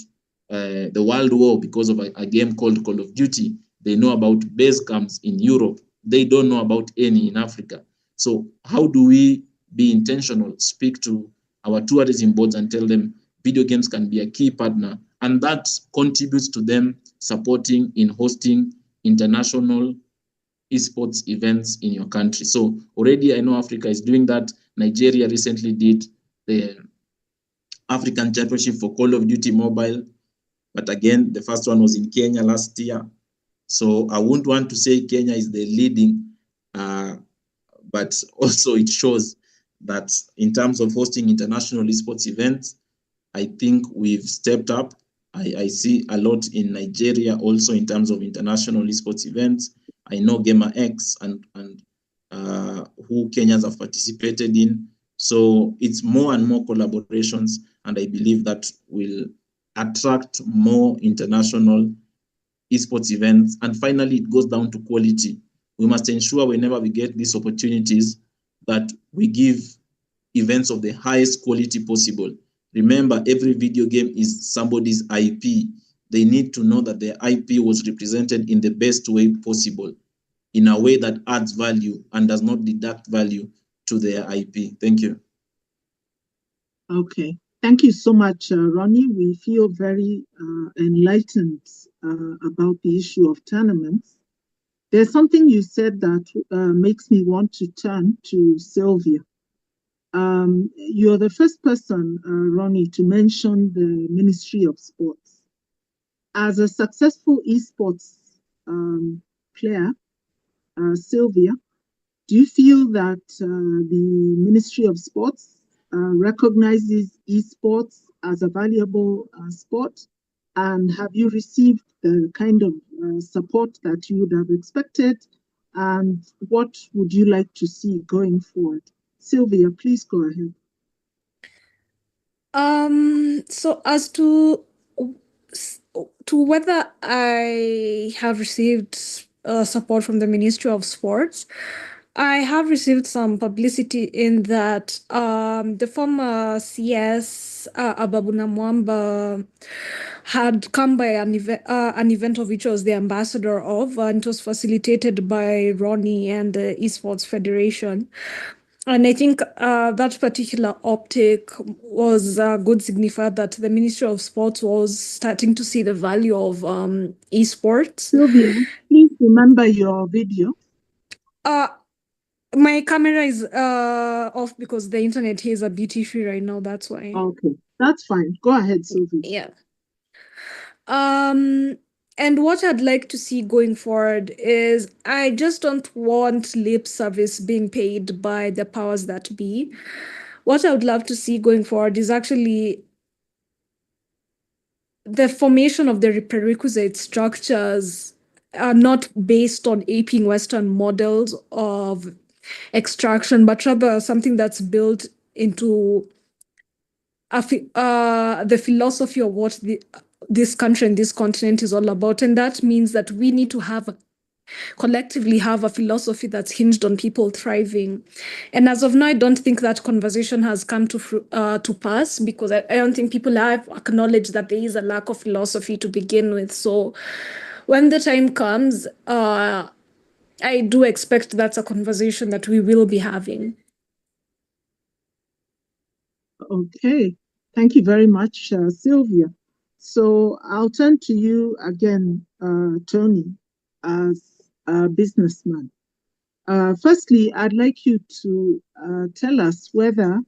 S4: the World War because of a game called Call of Duty. They know about base camps in Europe. They don't know about any in Africa. So how do we be intentional, speak to our tourism boards and tell them video games can be a key partner, and that contributes to them supporting in hosting international esports events in your country. So already I know Africa is doing that. Nigeria recently did the African Championship for Call of Duty Mobile, but again, the first one was in Kenya last year. So I wouldn't want to say Kenya is the leading, but also it shows that in terms of hosting international esports events, I think we've stepped up. I see a lot in Nigeria also in terms of international esports events. I know GamerX and who Kenyans have participated in. So it's more and more collaborations, and I believe that will attract more international esports events. And finally, it goes down to quality. We must ensure whenever we get these opportunities that we give events of the highest quality possible. Remember, every video game is somebody's IP. They need to know that their IP was represented in the best way possible, in a way that adds value and does not deduct value to their IP. Thank you.
S2: Okay. Thank you so much, Ronnie. We feel very enlightened about the issue of tournaments. There's something you said that makes me want to turn to Sylvia. You're the first person, Ronnie, to mention the Ministry of Sports. As a successful esports player, Sylvia, do you feel that the Ministry of Sports recognizes esports as a valuable sport? And have you received the kind of support that you would have expected? And what would you like to see going forward? Sylvia, please go ahead.
S5: So as to whether I have received support from the Ministry of Sports, I have received some publicity in that the former CS Ababuna Mwamba had come by an event of which I was the ambassador of, and it was facilitated by Ronnie and the Esports Federation. And I think that particular optic was a good signifier that the Ministry of Sports was starting to see the value of esports.
S2: Sylvia, please remember your video.
S5: My camera is off because the internet here is a bit issue right now. That's why.
S2: Okay, that's fine. Go ahead, Sylvia.
S5: Yeah. And what I'd like to see going forward is I just don't want lip service being paid by the powers that be. What I would love to see going forward is actually the formation of the prerequisite structures are not based on aping Western models of extraction, but rather something that's built into the philosophy of what this country and this continent is all about. And that means that we need to collectively have a philosophy that's hinged on people thriving. And as of now, I don't think that conversation has come to pass, because I don't think people have acknowledged that there is a lack of philosophy to begin with. So when the time comes, I do expect that's a conversation that we will be having.
S2: Okay, thank you very much, Sylvia. So I'll turn to you again, Tony, as a businessman. Firstly, I'd like you to tell us whether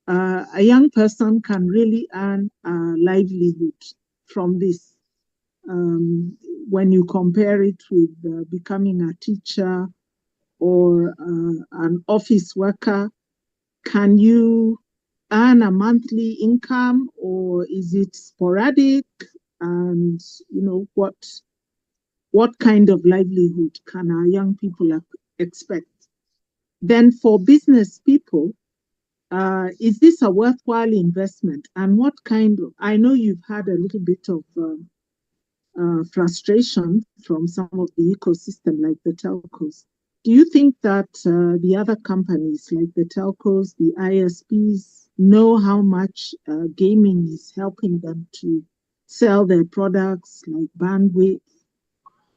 S2: a young person can really earn a livelihood from this. When you compare it with becoming a teacher or an office worker, can you earn a monthly income, or is it sporadic? And what kind of livelihood can our young people expect? Then for business people, is this a worthwhile investment? And what kind of, I know you've had a little bit of frustration from some of the ecosystem like the telcos. Do you think that the other companies like the telcos, the ISPs, know how much gaming is helping them to sell their products like bandwidth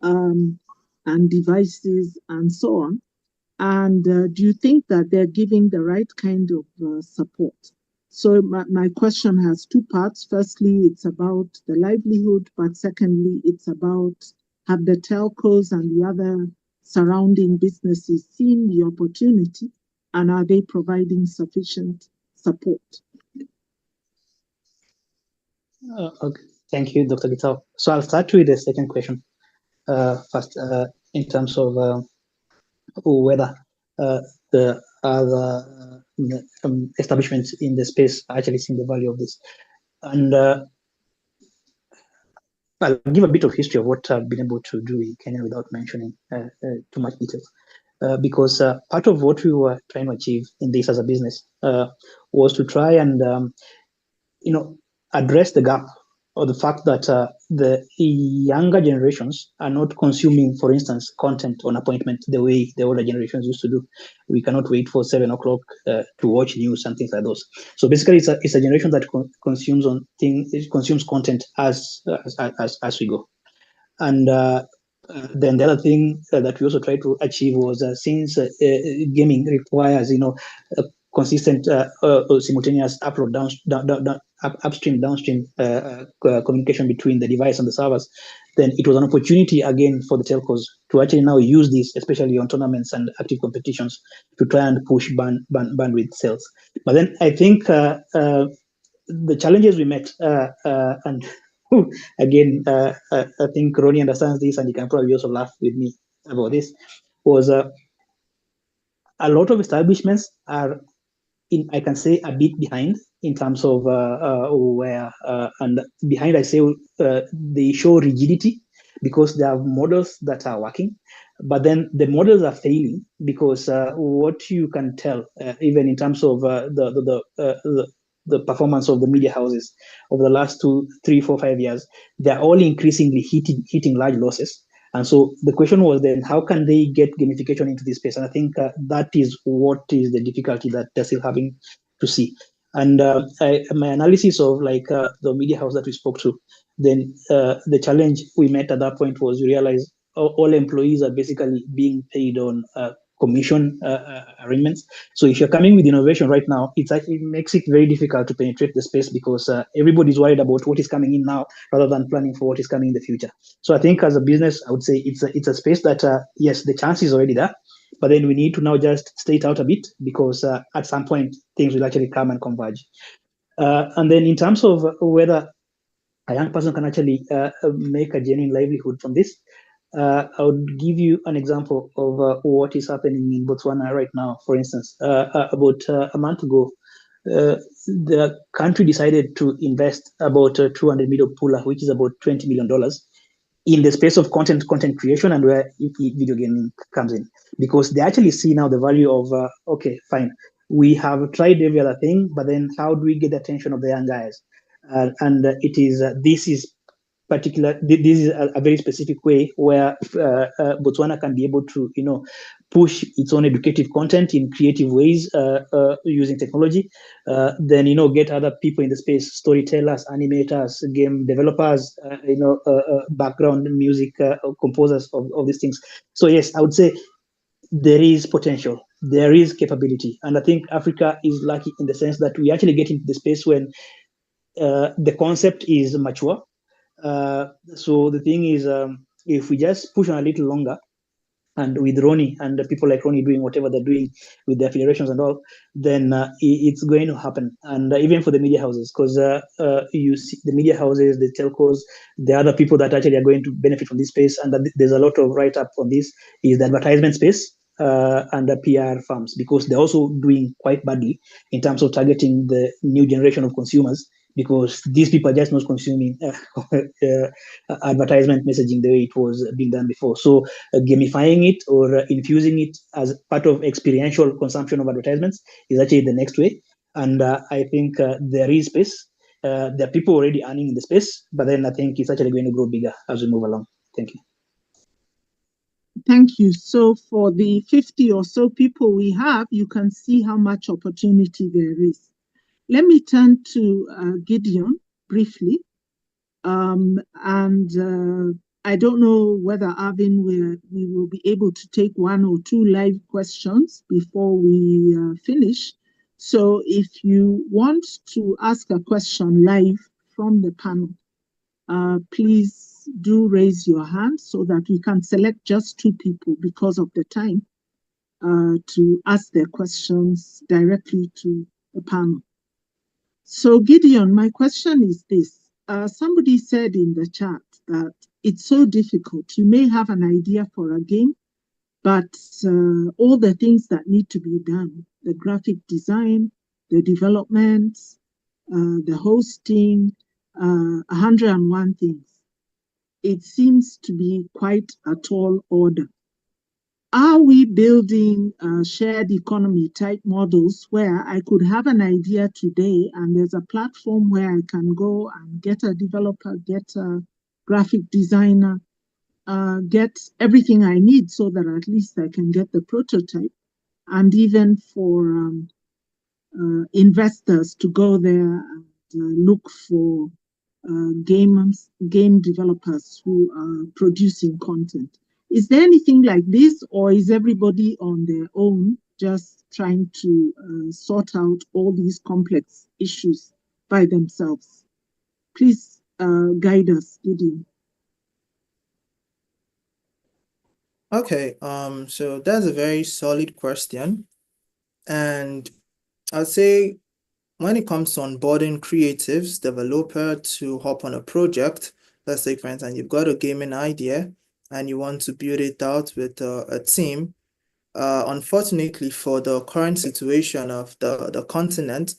S2: and devices and so on? And do you think that they're giving the right kind of support? So my question has two parts. Firstly, it's about the livelihood, but secondly, it's about have the telcos and the other surrounding businesses seen the opportunity, and are they providing sufficient support?
S7: Okay. Thank you, Dr. Gitao. So I'll start with the second question first, in terms of whether the other establishments in the space are actually seeing the value of this. And I'll give a bit of history of what I've been able to do in Kenya without mentioning too much details. Because part of what we were trying to achieve in this as a business was to try and address the gap or the fact that the younger generations are not consuming, for instance, content on appointment the way the older generations used to do. We cannot wait for 7 o'clock to watch news and things like those. So basically, it's a generation that consumes content as we go. And then the other thing that we also tried to achieve was since gaming requires a consistent simultaneous upload upstream downstream communication between the device and the servers, then it was an opportunity again for the telcos to actually now use this, especially on tournaments and active competitions, to try and push bandwidth sales. But then I think the challenges we met and again, I think Ronnie understands this, and he can probably also laugh with me about this, was a lot of establishments are, I can say, a bit behind in terms of where, and behind I say they show rigidity because they have models that are working, but then the models are failing because what you can tell, even in terms of the performance of the media houses over the last 2, 3, 4, 5 years, they're all increasingly hitting large losses. And so the question was then, how can they get gamification into this space? And I think that is what is the difficulty that they're still having to see. And my analysis of the media house that we spoke to, then the challenge we met at that point was you realize all employees are basically being paid on commission arrangements. So if you're coming with innovation right now, it makes it very difficult to penetrate the space because everybody's worried about what is coming in now rather than planning for what is coming in the future. So I think as a business, I would say it's a space that, yes, the chance is already there, but then we need to now just stay it out a bit because at some point things will actually come and converge. And then in terms of whether a young person can actually make a genuine livelihood from this, I would give you an example of what is happening in Botswana right now. For instance, about a month ago, the country decided to invest about 200 million pula, which is about $20 million, in the space of content creation and where video gaming comes in, because they actually see now the value of okay, fine, we have tried every other thing, but then how do we get the attention of the young guys? And this is a very specific way where Botswana can be able to push its own educative content in creative ways using technology, then get other people in the space, storytellers, animators, game developers, background music composers of these things. So yes, I would say there is potential, there is capability, and I think Africa is lucky in the sense that we actually get into the space when the concept is mature. So the thing is, if we just push on a little longer, and with Ronnie and the people like Ronnie doing whatever they're doing with their federations and all, then it's going to happen. And even for the media houses, because you see the media houses, the telcos, the other people that actually are going to benefit from this space, and there's a lot of write-up on this, is the advertisement space and the PR firms, because they're also doing quite badly in terms of targeting the new generation of consumers, because these people are just not consuming advertisement messaging the way it was being done before. So gamifying it or infusing it as part of experiential consumption of advertisements is actually the next way. And I think there is space. There are people already earning in the space, but then I think it's actually going to grow bigger as we move along. Thank you.
S2: Thank you. So for the 50 or so people we have, you can see how much opportunity there is. Let me turn to Gideon briefly. I don't know whether, Arvin, we will be able to take 1 or 2 live questions before we finish. So if you want to ask a question live from the panel, please do raise your hand so that we can select just 2 people because of the time to ask their questions directly to the panel. So Gideon, my question is this. Somebody said in the chat that it's so difficult. You may have an idea for a game, but all the things that need to be done, the graphic design, the development, the hosting, 101 things. It seems to be quite a tall order. Are we building shared economy type models where I could have an idea today and there's a platform where I can go and get a developer, get a graphic designer, get everything I need so that at least I can get the prototype, and even for investors to go there and look for game developers who are producing content. Is there anything like this, or is everybody on their own just trying to sort out all these complex issues by themselves? Please guide us, Gideon.
S6: Okay, so that's a very solid question. And I'd say when it comes to onboarding creatives, developer to hop on a project, let's say for instance, you've got a gaming idea and you want to build it out with a team. Unfortunately, for the current situation of the continent,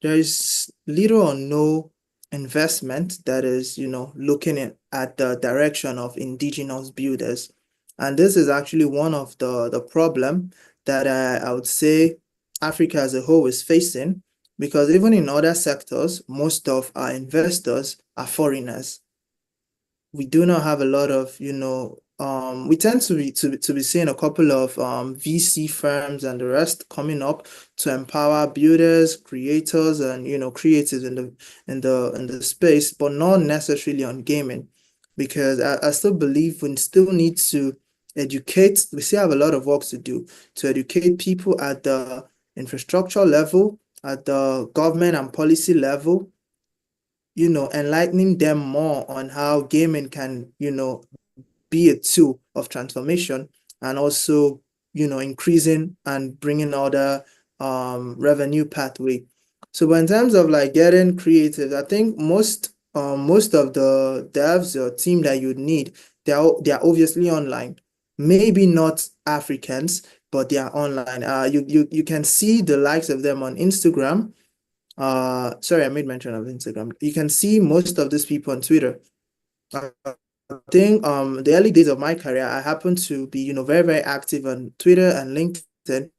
S6: there is little or no investment that is, looking at the direction of indigenous builders. And this is actually one of the problem that I would say Africa as a whole is facing, because even in other sectors, most of our investors are foreigners. We do not have a lot of, we tend to be seeing a couple of VC firms and the rest coming up to empower builders, creators, and creatives in the space, but not necessarily on gaming, because I still believe we still need to educate. We still have a lot of work to do to educate people at the infrastructure level, at the government and policy level, enlightening them more on how gaming can, be a tool of transformation, and also, increasing and bringing other revenue pathway. So, but in terms of like getting creative, I think most of the devs or team that you'd need, they're obviously online. Maybe not Africans, but they are online. You can see the likes of them on Instagram. Sorry, I made mention of Instagram. You can see most of these people on Twitter. I think the early days of my career, I happened to be, very, very active on Twitter and LinkedIn,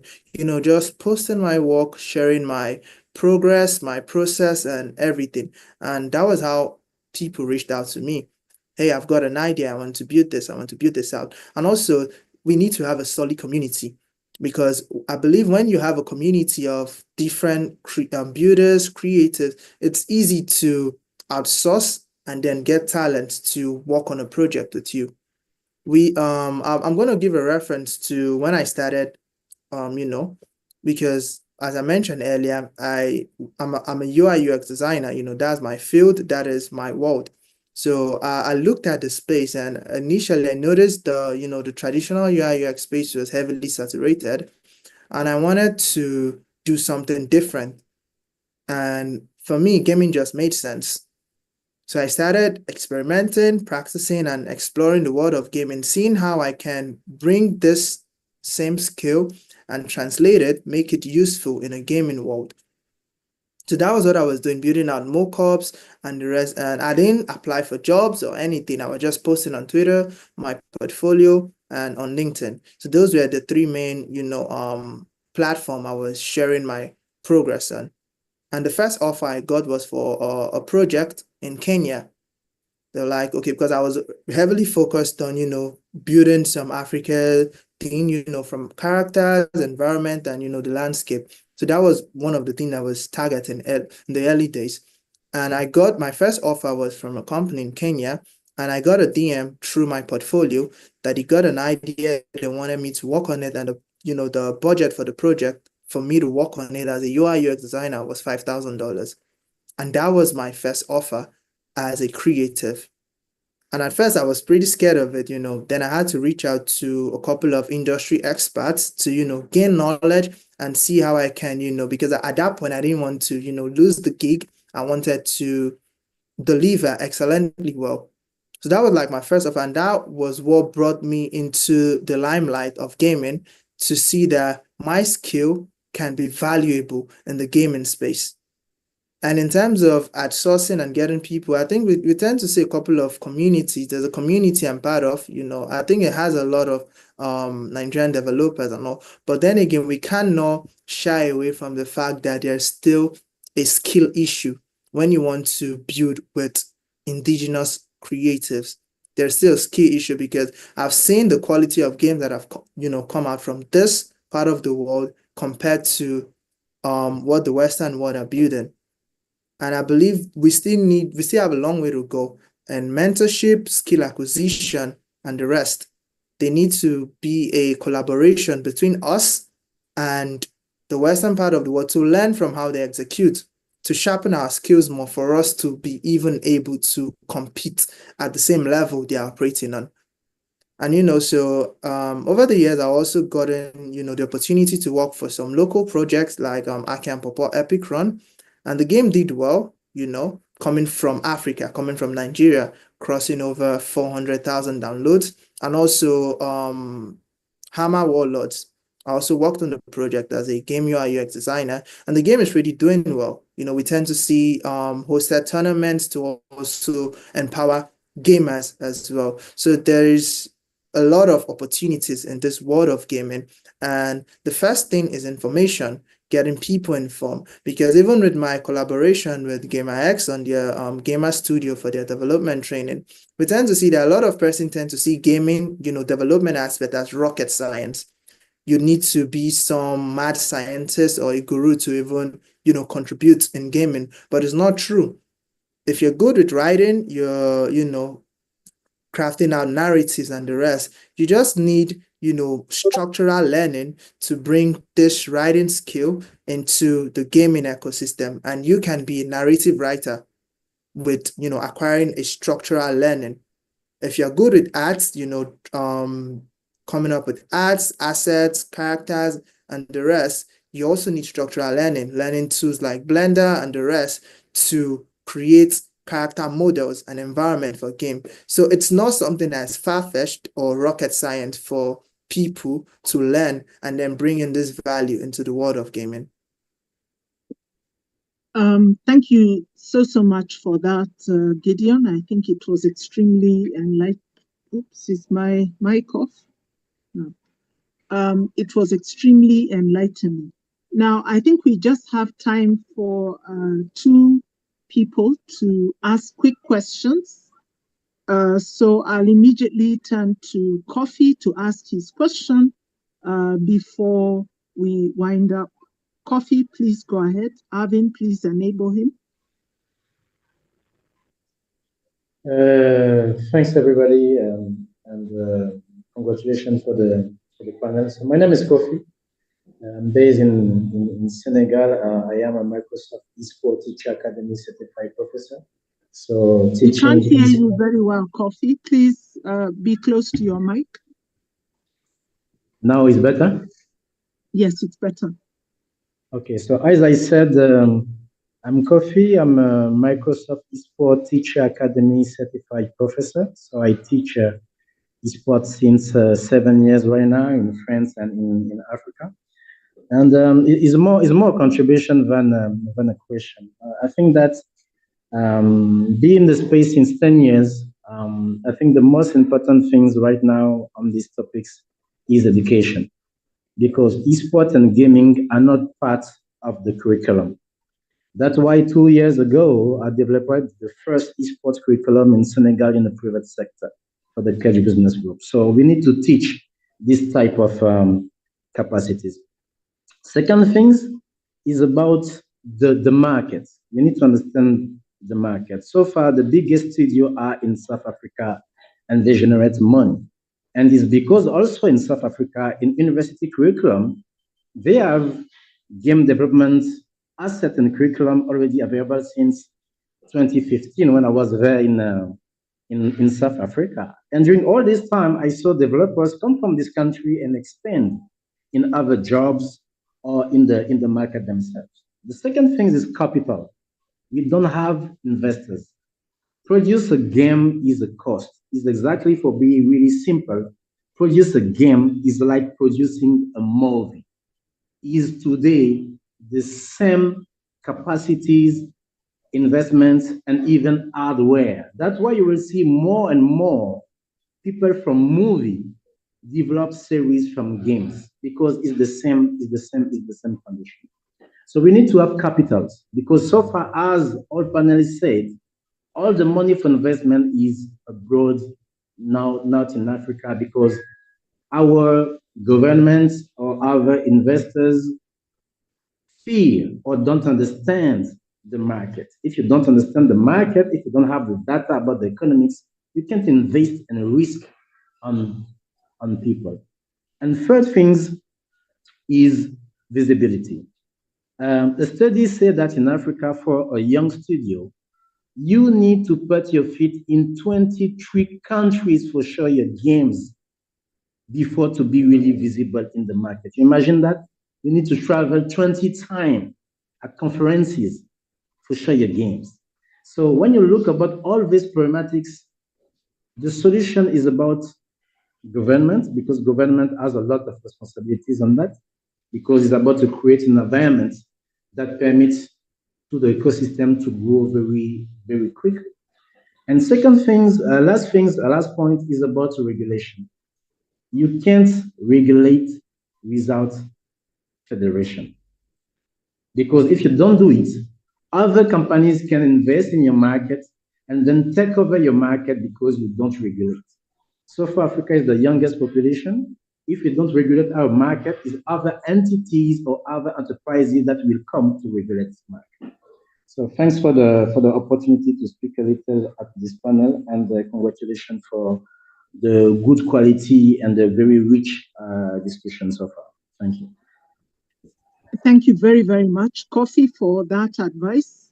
S6: just posting my work, sharing my progress, my process, and everything. And that was how people reached out to me. Hey, I've got an idea. I want to build this. I want to build this out. And also, we need to have a solid community, because I believe when you have a community of different builders, creatives, it's easy to outsource and then get talent to work on a project with you. I'm going to give a reference to when I started, because as I mentioned earlier, I'm a UI UX designer. That's my field, that is my world. So I looked at the space, and initially I noticed the traditional UI UX space was heavily saturated, and I wanted to do something different. And for me, gaming just made sense. So I started experimenting, practicing, and exploring the world of gaming, seeing how I can bring this same skill and translate it, make it useful in a gaming world. So that was what I was doing, building out mockups and the rest. And I didn't apply for jobs or anything. I was just posting on Twitter, my portfolio, and on LinkedIn. So those were the 3 main, platform I was sharing my progress on. And the first offer I got was for a project in Kenya. They're like, okay, because I was heavily focused on, building some Africa thing, from characters, environment, and, the landscape. So that was one of the things I was targeting in the early days. And I got my first offer was from a company in Kenya, and I got a DM through my portfolio that he got an idea, they wanted me to work on it, and the budget for the project for me to work on it as a UI UX designer was $5,000. And that was my first offer as a creative. And at first I was pretty scared of it, Then I had to reach out to a couple of industry experts to, gain knowledge and see how I can, because at that point I didn't want to, lose the gig. I wanted to deliver excellently well. So that was like my first offer, and that was what brought me into the limelight of gaming, to see that my skill can be valuable in the gaming space. And in terms of outsourcing and getting people, I think we tend to see a couple of communities. There's a community I'm part of, I think it has a lot of Nigerian developers and all. But then again, we cannot shy away from the fact that there's still a skill issue when you want to build with indigenous creatives. There's still a skill issue, because I've seen the quality of games that have come out from this part of the world compared to what the Western world are building. And I believe we still have a long way to go. And mentorship, skill acquisition, and the rest, they need to be a collaboration between us and the Western part of the world, to learn from how they execute, to sharpen our skills more, for us to be even able to compete at the same level they are operating on. And so over the years, I've also gotten the opportunity to work for some local projects like Aki and Popo Epic Run, and the game did well. Coming from Africa, coming from Nigeria, crossing over 400,000 downloads, and also Hammer Warlords. I also worked on the project as a game UI UX designer, and the game is really doing well. We tend to see hosted tournaments to also empower gamers as well. So there is a lot of opportunities in this world of gaming, and the first thing is information, getting people informed, because even with my collaboration with GamerX on their Gamer Studio for their development training, we tend to see that a lot of persons tend to see gaming, development aspect as rocket science. You need to be some mad scientist or a guru to even, contribute in gaming, but it's not true. If you're good with writing, you're, crafting out narratives and the rest, you just need, structural learning to bring this writing skill into the gaming ecosystem. And you can be a narrative writer with, acquiring a structural learning. If you're good with ads, coming up with ads, assets, characters, and the rest, you also need structural learning tools like Blender and the rest to create character models and environment for game. So it's not something that's far-fetched or rocket science for people to learn and then bring in this value into the world of gaming.
S2: Thank you so much for that, Gideon. I think it was extremely enlightening. Oops, is my mic off? No. It was extremely enlightening. Now, I think we just have time for two people to ask quick questions. So I'll immediately turn to Kofi to ask his question before we wind up. Kofi, please go ahead. Arvin, please enable him.
S8: Thanks, everybody, and congratulations for the panel. So my name is Kofi. I'm based in Senegal. I am a Microsoft eSport Teacher Academy certified professor. So
S2: we can't hear you very well, Kofi. Please be close to your mic.
S8: Now it's better?
S2: Yes, it's better. Okay,
S8: so as I said, I'm Kofi. I'm a Microsoft eSport Teacher Academy certified professor. So I teach eSports since 7 years right now in France and in Africa. And it's more contribution than a question. I think that being in the space since 10 years, I think the most important things right now on these topics is education, because esports and gaming are not part of the curriculum. That's why 2 years ago, I developed the first esports curriculum in Senegal in the private sector for the Kedge Business Group. So we need to teach this type of capacities. Second things is about the market. You need to understand the market. So far, the biggest studios are in South Africa, and they generate money. And it's because also in South Africa, in university curriculum, they have game development asset and curriculum already available since 2015 when I was there in South Africa. And during all this time, I saw developers come from this country and expand in other jobs or in the market themselves. The second thing is capital. We don't have investors. Produce a game is a cost. It's exactly, for being really simple, produce a game is like producing a movie. Is today the same capacities, investments, and even hardware. That's why you will see more and more people from movie develop series from games, because it's the same condition. So we need to have capitals, because so far as all panelists said, all the money for investment is abroad, now not in Africa, because our governments or other investors fear or don't understand the market. If you don't understand the market, if you don't have the data about the economics, you can't invest and risk on people. And third things is visibility. A study said that in Africa, for a young studio, you need to put your feet in 23 countries for show your games before to be really visible in the market. You imagine that? You need to travel 20 times at conferences to show your games. So when you look about all these problematics, the solution is about government, because government has a lot of responsibilities on that, because it's about to create an environment that permits to the ecosystem to grow very, very quickly. And second things, last point is about regulation. You can't regulate without federation. Because if you don't do it, other companies can invest in your market and then take over your market because you don't regulate. So far, Africa is the youngest population. If we don't regulate our market, it's other entities or other enterprises that will come to regulate this market. So thanks for the opportunity to speak a little at this panel, and congratulations for the good quality and the very rich discussion so far. Thank you.
S2: Thank you very, very much, Kofi, for that advice.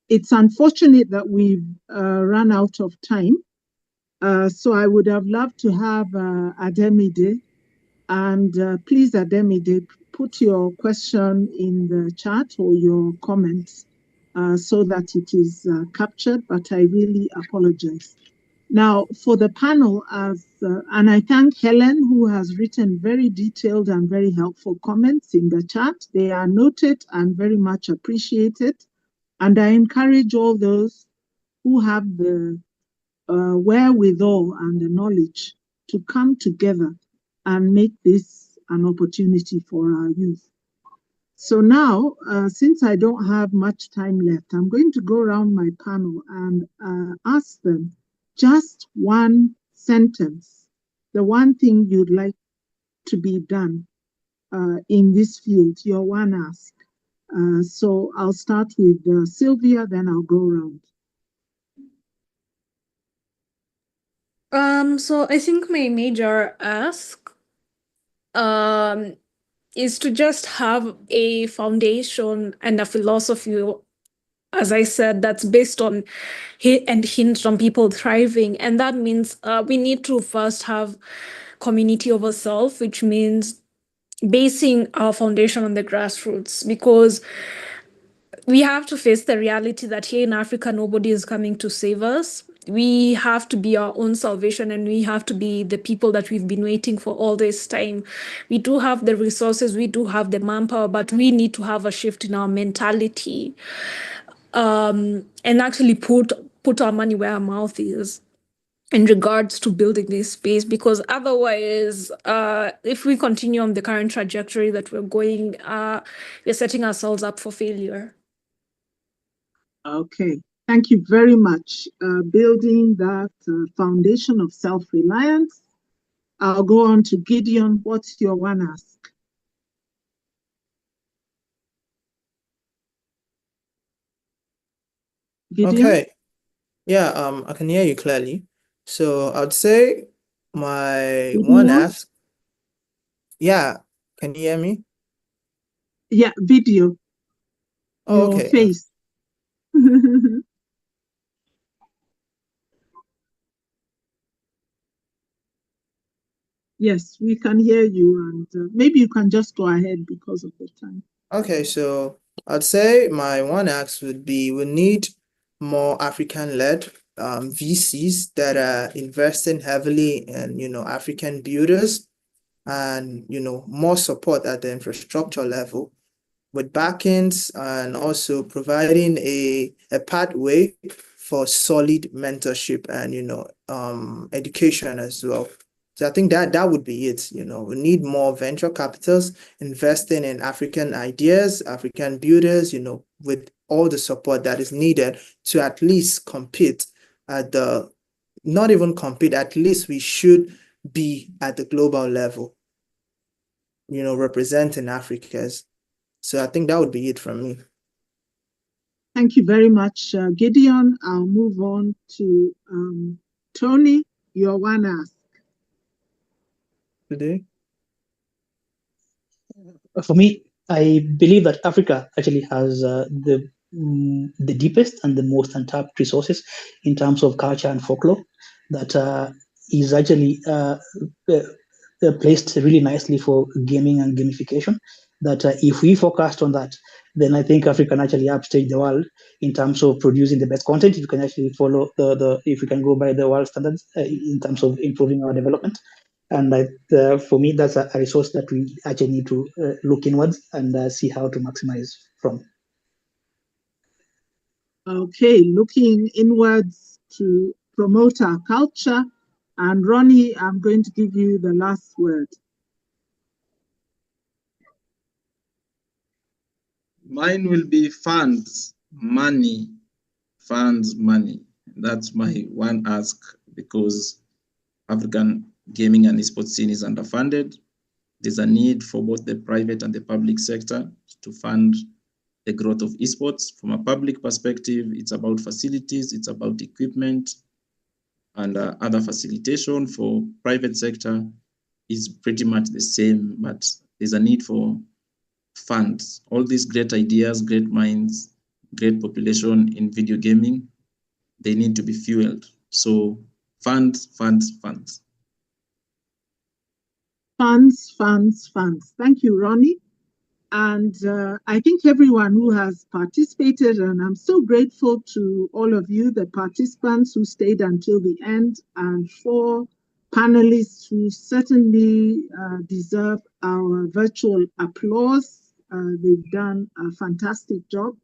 S2: It's unfortunate that we've run out of time. So I would have loved to have Ademide. And please, Ademide, put your question in the chat or your comments so that it is captured, but I really apologize. Now, for the panel, and I thank Helen, who has written very detailed and very helpful comments in the chat. They are noted and very much appreciated. And I encourage all those who have the wherewithal and the knowledge to come together and make this an opportunity for our youth. So now, since I don't have much time left, I'm going to go around my panel and ask them just one sentence, the one thing you'd like to be done in this field, your one ask. So I'll start with Sylvia, then I'll go around.
S5: So I think my major ask is to just have a foundation and a philosophy, as I said, that's based on and hinged on people thriving. And that means we need to first have community over self, which means basing our foundation on the grassroots, because we have to face the reality that here in Africa, nobody is coming to save us. We have to be our own salvation, and we have to be the people that we've been waiting for all this time. We do have the resources, we do have the manpower, but we need to have a shift in our mentality and actually put our money where our mouth is in regards to building this space, because otherwise, if we continue on the current trajectory that we're going, we're setting ourselves up for failure.
S2: Okay, thank you very much. Building that foundation of self-reliance. I'll go on to Gideon. What's your one ask? Gideon?
S6: Okay. Yeah, I can hear you clearly. So I'd say my one ask. Yeah, can you hear me?
S2: Yeah, video.
S6: Oh,
S2: Your
S6: okay.
S2: face. Yes, we can hear you, and maybe you can just go ahead because of the time.
S6: Okay, so I'd say my one ask would be we need more African-led VCs that are investing heavily in, African builders and, more support at the infrastructure level with backends and also providing a pathway for solid mentorship and, education as well. So I think that would be it. We need more venture capitals investing in African ideas, African builders, with all the support that is needed to at least compete at the, not even compete, at least we should be at the global level, representing Africa's. So I think that would be it from me.
S2: Thank you very much, Gideon. I'll move on to Tony. Your one ask.
S6: Today?
S7: For me, I believe that Africa actually has the deepest and the most untapped resources in terms of culture and folklore that is actually placed really nicely for gaming and gamification. That if we focused on that, then I think Africa can actually upstage the world in terms of producing the best content. If you can actually follow if we can go by the world standards in terms of improving our development. And for me, that's a resource that we actually need to look inwards and see how to maximize from.
S2: Okay, looking inwards to promote our culture. And Ronnie, I'm going to give you the last word.
S4: Mine will be funds, money, funds, money. That's my one ask, because African gaming and esports scene is underfunded. There's a need for both the private and the public sector to fund the growth of esports. From a public perspective, it's about facilities, it's about equipment, and other facilitation. For private sector is pretty much the same, but there's a need for funds. All these great ideas, great minds, great population in video gaming, they need to be fueled. So funds, funds, funds.
S2: Funds, funds, funds. Thank you, Ronnie. And I think everyone who has participated, and I'm so grateful to all of you, the participants who stayed until the end, and for panelists who certainly deserve our virtual applause. They've done a fantastic job.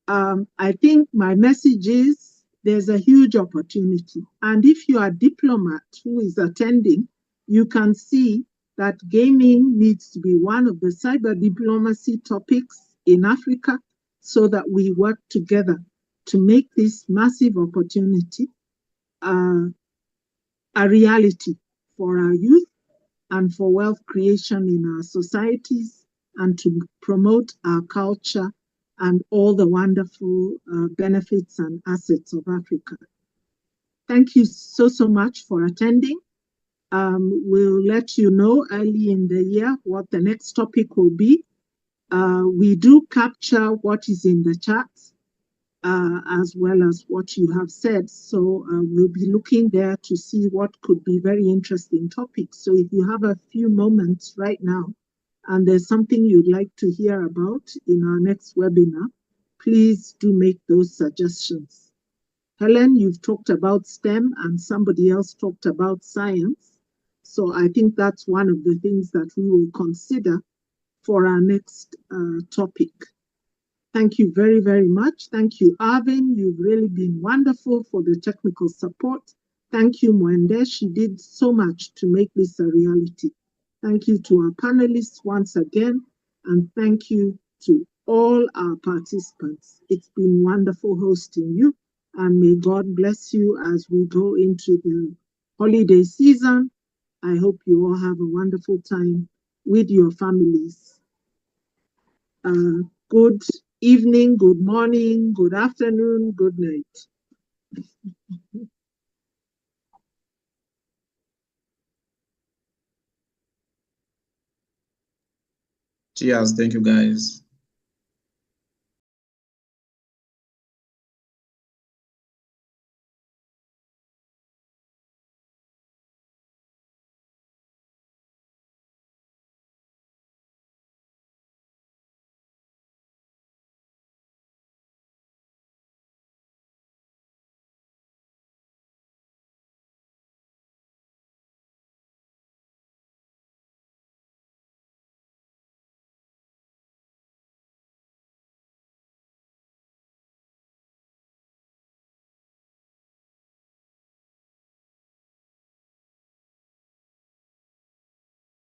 S2: I think my message is there's a huge opportunity. And if you are a diplomat who is attending, you can see that gaming needs to be one of the cyber diplomacy topics in Africa so that we work together to make this massive opportunity a reality for our youth and for wealth creation in our societies and to promote our culture and all the wonderful benefits and assets of Africa. Thank you so much for attending. We'll let you know early in the year what the next topic will be. We do capture what is in the chat as well as what you have said. So we'll be looking there to see what could be very interesting topics. So if you have a few moments right now and there's something you'd like to hear about in our next webinar, please do make those suggestions. Helen, you've talked about STEM and somebody else talked about science. So I think that's one of the things that we will consider for our next topic. Thank you very, very much. Thank you, Arvin. You've really been wonderful for the technical support. Thank you, Mwende. She did so much to make this a reality. Thank you to our panelists once again, and thank you to all our participants. It's been wonderful hosting you, and may God bless you as we go into the holiday season. I hope you all have a wonderful time with your families. Good evening, good morning, good afternoon, good night.
S4: Cheers. Thank you, guys.